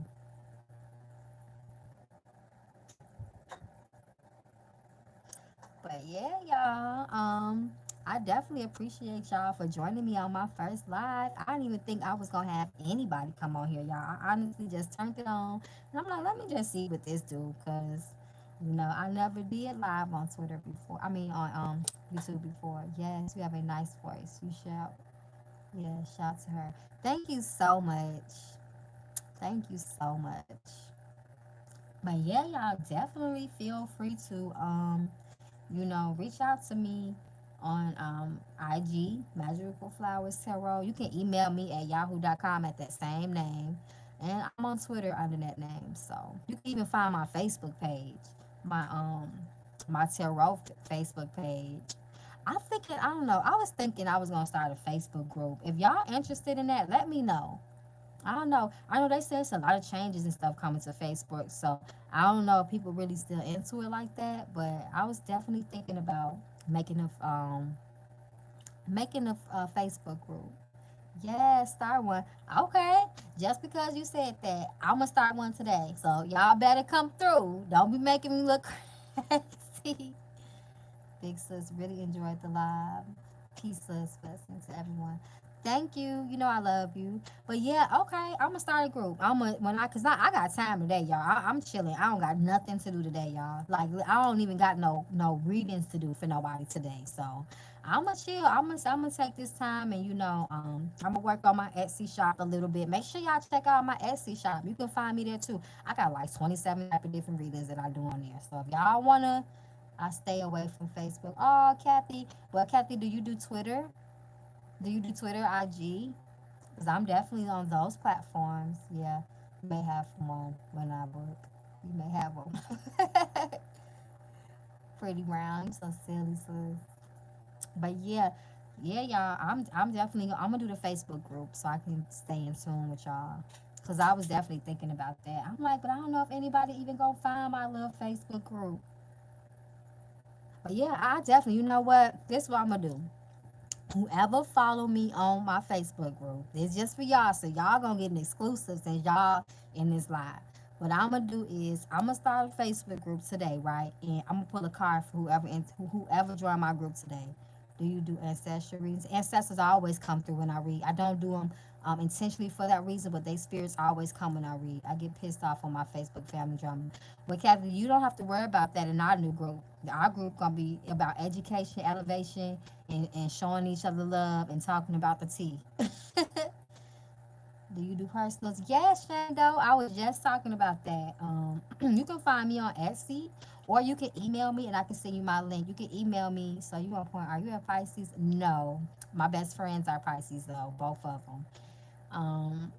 But yeah, y'all. I definitely appreciate y'all for joining me on my first live. I didn't even think I was gonna have anybody come on here, y'all. I honestly just turned it on, and I'm like, let me just see what this do, cause I never did live on Twitter before. I mean, on YouTube before. Yes, you have a nice voice. You shout. Yeah, shout to her. Thank you so much. Thank you so much. But yeah, y'all definitely feel free to reach out to me on IG, Magical Flowers Tarot. You can email me at yahoo.com at that same name. And I'm on Twitter under that name. So you can even find my Facebook page, my tarot Facebook page. I don't know. I was thinking I was gonna start a Facebook group. If y'all interested in that, let me know. I don't know. I know they said it's a lot of changes and stuff coming to Facebook, so I don't know if people really still into it like that. But I was definitely thinking about making a Facebook group. Yeah, start one. Okay, just because you said that, I'm gonna start one today. So y'all better come through. Don't be making me look crazy. Big sis really enjoyed the live. Peace, sis. Blessings to everyone. Thank you. You know I love you. But yeah, okay. I'm gonna start a group. Cause I got time today, y'all. I'm chilling. I don't got nothing to do today, y'all. Like I don't even got no readings to do for nobody today. So I'm gonna chill. I'm gonna take this time and I'm gonna work on my Etsy shop a little bit. Make sure y'all check out my Etsy shop. You can find me there too. I got like 27 type of different readings that I do on there. So if y'all wanna I stay away from Facebook. Oh, Kathy. Well, Kathy, do you do Twitter? Do you do Twitter, IG? Because I'm definitely on those platforms. Yeah, you may have one when I work. You may have one. Pretty brown. You so silly, sis. But yeah, yeah, y'all. I'm definitely I'm gonna do the Facebook group so I can stay in tune with y'all. Cause I was definitely thinking about that. I'm like, but I don't know if anybody even gonna find my little Facebook group. But yeah, I definitely. You know what? This is what I'm gonna do. Whoever follow me on my Facebook group, it's just for y'all. So y'all gonna get an exclusive since y'all in this live. What I'm gonna do is I'm gonna start a Facebook group today, right? And I'm gonna pull a card for whoever join my group today. Do you do ancestral readings? Ancestors always come through when I read. I don't do them intentionally for that reason, but they spirits always come when I read. I get pissed off on my Facebook family drama. But Kathy, you don't have to worry about that in our new group. Our group gonna be about education, elevation, and showing each other love and talking about the tea. Do you do personals? Yes, Shando. I was just talking about that. You can find me on Etsy, or you can email me and I can send you my link. You can email me. So you want to point? Are you a Pisces? No, my best friends are Pisces though, both of them. Um,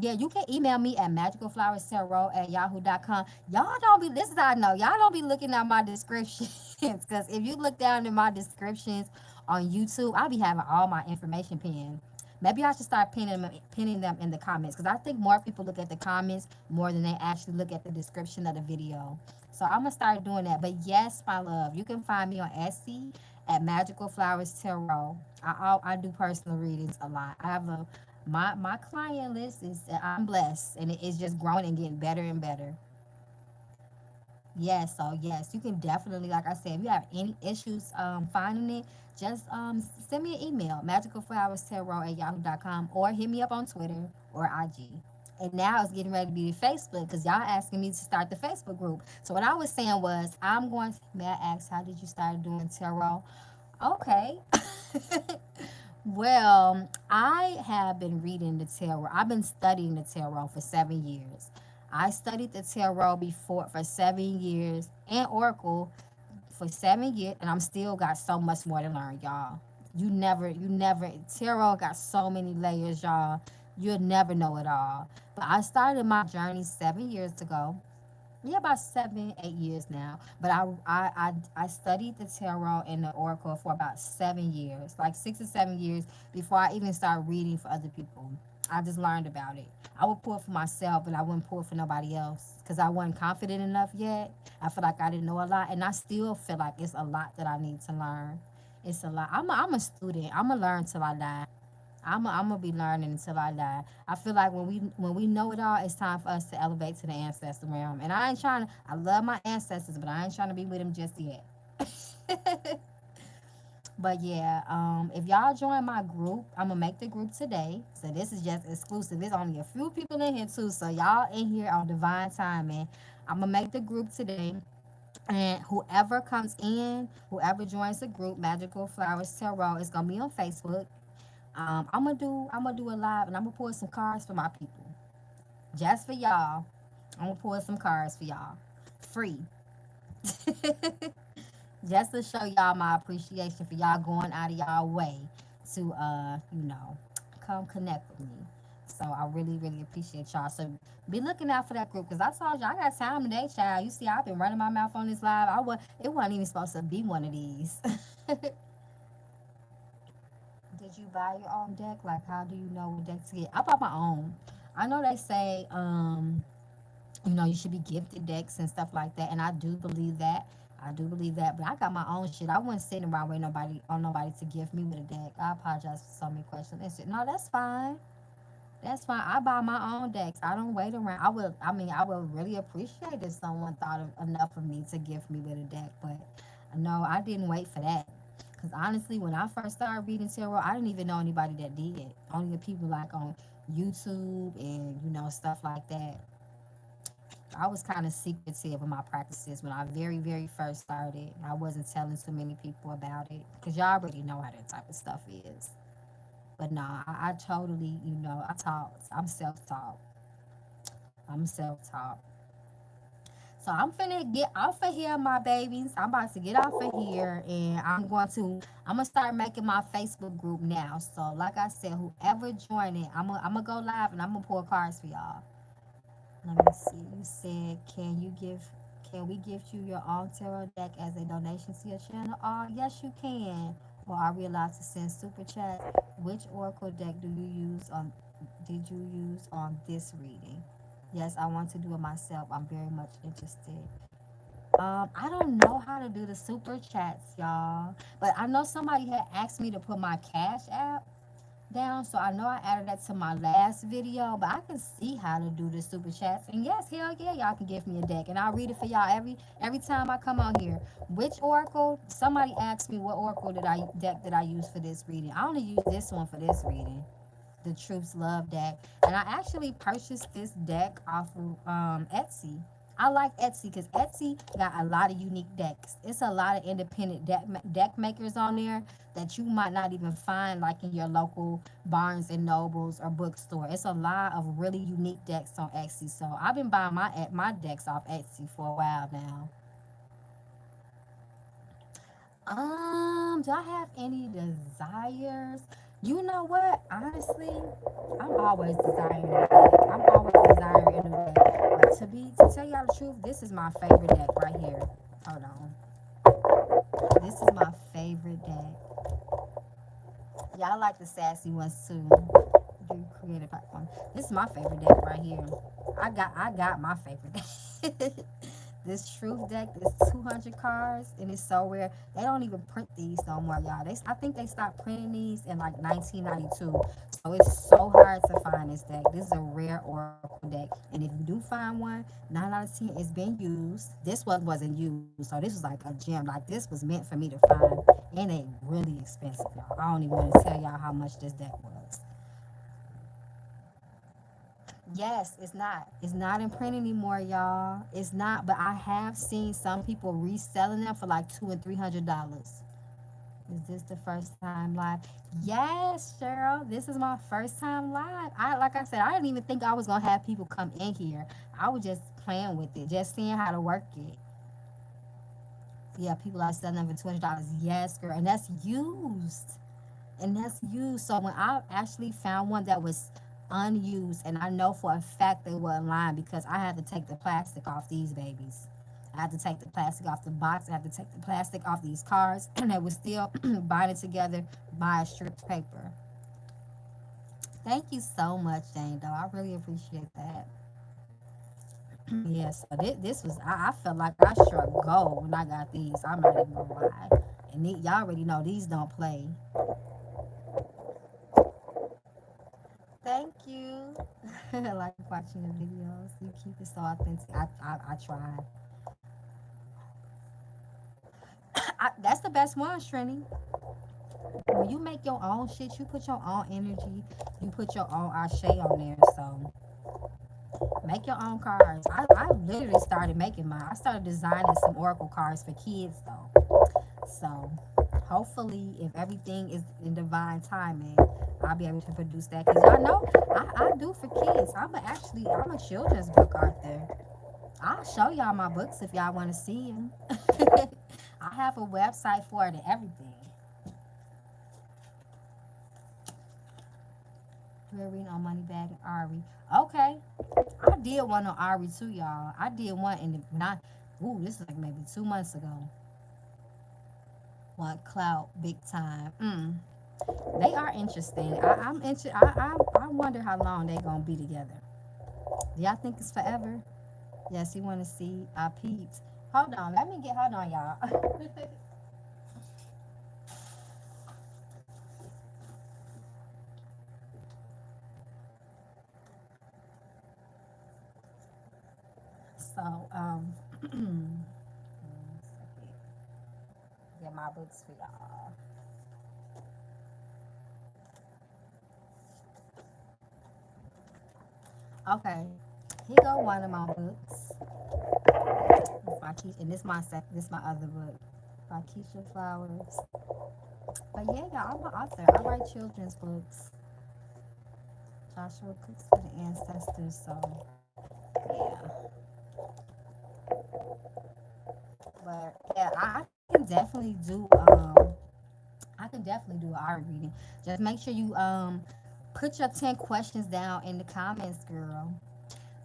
yeah, you can email me at magicalflowerstarot@yahoo.com. Y'all don't be, this is how I know. Y'all don't be looking at my descriptions. Because if you look down in my descriptions on YouTube, I'll be having all my information pinned. Maybe I should start pinning them in the comments. Because I think more people look at the comments more than they actually look at the description of the video. So I'm going to start doing that. But yes, my love, you can find me on Etsy at Magical Flowers Tarot. I do personal readings a lot. I have a my client list is I'm blessed and it's just growing and getting better and better. Yes, so yes, you can definitely, like I said, if you have any issues finding it, just send me an email, magicalflowerstarot@yahoo.com, or hit me up on Twitter or IG. And now it's getting ready to be the Facebook because y'all asking me to start the Facebook group. So what I was saying was, I'm going to, may I ask, how did you start doing tarot? Okay. Well, I have been reading the tarot. I've been studying the tarot for 7 years. I studied the tarot before for 7 years and Oracle for 7 years, and I'm still got so much more to learn, y'all. You never, tarot got so many layers, y'all. You'll never know it all. But I started my journey 7 years ago. Yeah, about 7, 8 years now. But I studied the tarot and the oracle for about 7 years, like 6 or 7 years before I even started reading for other people. I just learned about it. I would pour it for myself, but I wouldn't pour it for nobody else because I wasn't confident enough yet. I feel like I didn't know a lot, and I still feel like it's a lot that I need to learn. It's a lot. I'm a student. I'm gonna learn till I die. I'm gonna be learning until I die. I feel like when we know it all, it's time for us to elevate to the ancestor realm. And I ain't trying to. I love my ancestors, but I ain't trying to be with them just yet. But yeah, if y'all join my group, I'm gonna make the group today. So this is just exclusive. There's only a few people in here too. So y'all in here on divine timing. I'm gonna make the group today. And whoever comes in, whoever joins the group, Magical Flowers Tarot, is gonna be on Facebook. I'm gonna do a live and I'm gonna pull some cards for my people. Just for y'all. I'm gonna pull some cards for y'all. Free. Just to show y'all my appreciation for y'all going out of y'all way to come connect with me. So I really, really appreciate y'all. So be looking out for that group because I told you I got time today, child. You see, I've been running my mouth on this live. It wasn't even supposed to be one of these. Did you buy your own deck? Like, how do you know what deck to get? I bought my own. I know they say, you should be gifted decks and stuff like that, and I do believe that. I do believe that, but I got my own shit. I wasn't sitting around waiting nobody to gift me with a deck. I apologize for so many questions. They said, no, that's fine. That's fine. I buy my own decks. I don't wait around. I would really appreciate if someone thought of enough of me to gift me with a deck, but no, I didn't wait for that. Because honestly, when I first started reading tarot, I didn't even know anybody that did. Only the people like on YouTube and, stuff like that. I was kind of secretive in my practices when I very, very first started. I wasn't telling too many people about it because y'all already know how that type of stuff is. But nah, I totally, I taught. I'm self-taught. I'm self-taught. So I'm finna get off of here, my babies. I'm about to get off of here, and I'm gonna start making my Facebook group now. So like I said, whoever join it, I'm gonna go live and I'm gonna pull cards for y'all. Let me see. You said, can we gift you your own tarot deck as a donation to your channel? Oh, yes, you can. Or are we allowed to send super chat? Which oracle deck did you use on this reading? Yes, I want to do it myself. I'm very much interested. I don't know how to do the super chats, y'all. But I know somebody had asked me to put my Cash app. down, so I know I added that to my last video, but I can see how to do the super chats. And yes, hell yeah, y'all can give me a deck, and I'll read it for y'all every time I come on here. Which oracle? Somebody asked me what oracle did I use for this reading. I only use this one for this reading, the Truth's Love deck. And I actually purchased this deck off of Etsy. I like Etsy because Etsy got a lot of unique decks. It's a lot of independent deck makers on there that you might not even find like in your local Barnes and Nobles or bookstore. It's a lot of really unique decks on Etsy. So I've been buying my decks off Etsy for a while now. Do I have any desires? You know what? Honestly, I'm always desiring a deck. I'm always desiring a new deck. But to tell y'all the truth, this is my favorite deck right here. Hold on. This is my favorite deck. Y'all like the sassy ones too. Do creative platform. This is my favorite deck right here. I got my favorite deck. This truth deck is 200 cards and it's so rare. They don't even print these no more, y'all. I think they stopped printing these in like 1992. So it's so hard to find this deck. This is a rare oracle deck. And if you do find one, 9 out of 10 it's been used. This one wasn't used. So this was like a gem. Like this was meant for me to find. And they really expensive, y'all. I don't even want to tell y'all how much this deck was. Yes, it's not. It's not in print anymore, y'all. It's not. But I have seen some people reselling them for like $200 and $300. Is this the first time live? Yes, Cheryl. This is my first time live. Like I said, I didn't even think I was gonna have people come in here. I was just playing with it, just seeing how to work it. Yeah, people are selling them for $200. Yes, girl, and that's used. And that's used. So when I actually found one that was unused, and I know for a fact they were in line because I had to take the plastic off these babies. I had to take the plastic off the box. I had to take the plastic off these cards, and they were still binding together by a stripped paper. Thank you so much, Jane. Though I really appreciate that. Yeah, so this was I felt like I struck gold when I got these. I'm not even gonna lie. And y'all already know these don't play. Thank you. I like watching the videos. You keep it so authentic. I try. That's the best one, Shrini. When you make your own shit, you put your own energy. You put your own ashe on there. So make your own cards. I literally started making mine. I started designing some oracle cards for kids though. So hopefully, if everything is in divine timing, I'll be able to produce that. Cause y'all know I do for kids. I'm a children's book author. I'll show y'all my books if y'all want to see them. I have a website for it and everything. We're reading on Moneybag and Ari. Okay. I did one on Ari too, y'all. I did one in the not. Ooh, this is like maybe 2 months ago. One clout big time. They are interesting. I'm interested. I wonder how long they gonna be together. Do y'all think it's forever? Yes, you want to see? I peeped. Hold on. Hold on, y'all. So, get my books for y'all. Okay, here go one of my books. And this my other book, by Keisha Flowers. But yeah, y'all, I'm an author. I write children's books. Joshua Cooks for the Ancestors. So yeah, but yeah, can definitely do I can definitely do an art reading. Just make sure you put your 10 questions down in the comments, girl.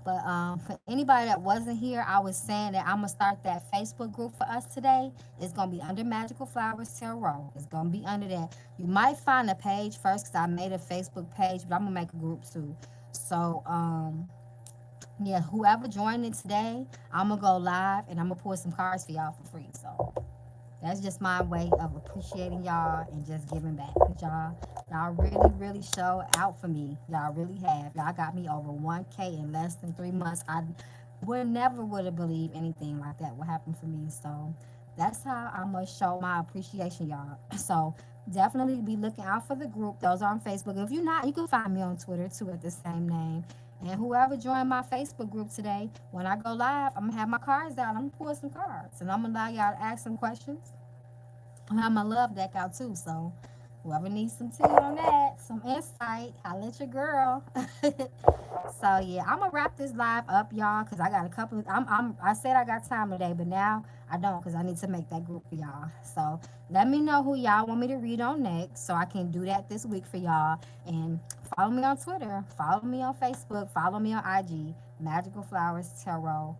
But for anybody that wasn't here, I was saying that I'm gonna start that Facebook group for us today. It's gonna be under Magical Flowers Tarot. It's gonna be under that. You might find a page first because I made a Facebook page, but I'm gonna make a group too. So yeah, whoever joined it today, I'm gonna go live and I'm gonna pull some cards for y'all for free. So that's just my way of appreciating y'all and just giving back. Cause y'all Y'all really, really show out for me. Y'all really have. Y'all got me over 1K in less than 3 months. I would have believed anything like that would happen for me. So that's how I'm gonna show my appreciation, y'all. So definitely be looking out for the group. Those are on Facebook. If you're not, you can find me on Twitter too at the same name. And whoever joined my Facebook group today, when I go live, I'm gonna have my cards out. I'm gonna pull some cards, and I'm gonna allow y'all to ask some questions. I have my love deck out too, so whoever needs some tea on that, some insight, holla at your girl. So yeah, I'm gonna wrap this live up, y'all, cause I got a couple. I said I got time today, but now I don't, cause I need to make that group for y'all. So let me know who y'all want me to read on next, so I can do that this week for y'all. And follow me on Twitter, follow me on Facebook, follow me on IG, Magical Flowers Tarot.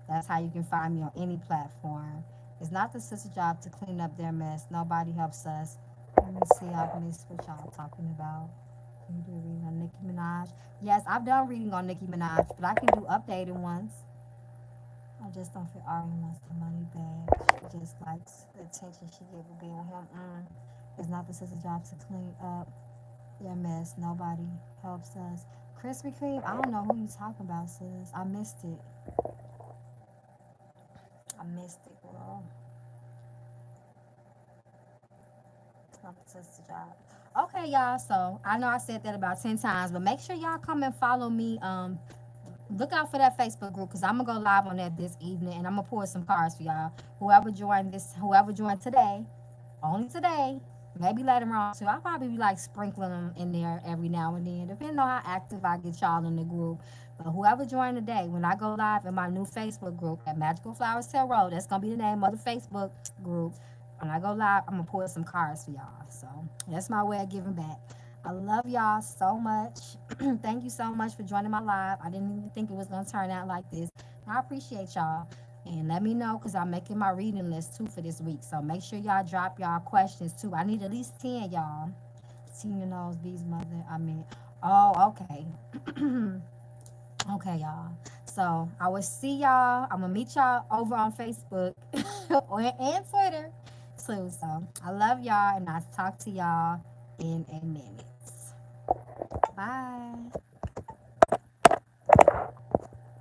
That's how you can find me on any platform. It's not the sister job to clean up their mess. Nobody helps us. Let me see. I've missed what y'all talking about. Can you do a reading on Nicki Minaj? Yes, I've done reading on Nicki Minaj, but I can do updated ones. I just don't feel Ari wants the money back. She just likes the attention she gave for being with him. It's not the sister job to clean up their mess. Nobody helps us. Krispy Kreme, I don't know who you talking about, sis. I missed it. I missed it, girl. It's not the sister job. Okay, y'all. So I know I said that about 10 times, but make sure y'all come and follow me. Look out for that Facebook group because I'm gonna go live on that this evening, and I'm gonna pour some cards for y'all. Whoever joined today, only today, maybe later on too. I'll probably be like sprinkling them in there every now and then, depending on how active I get y'all in the group. But whoever joined today, when I go live in my new Facebook group at Magical Flowers Tarot, that's gonna be the name of the Facebook group. When I go live, I'm gonna pour some cards for y'all. So that's my way of giving back. I love y'all so much. Thank you so much for joining my live. I didn't even think it was gonna turn out like this. I appreciate y'all. And let me know because I'm making my reading list too for this week. So make sure y'all drop y'all questions too. I need at least 10, y'all. Senior knows B's mother. Oh, okay. Okay, y'all. So I will see y'all. I'm gonna meet y'all over on Facebook and Twitter too. So I love y'all and I'll talk to y'all in a minute. Bye.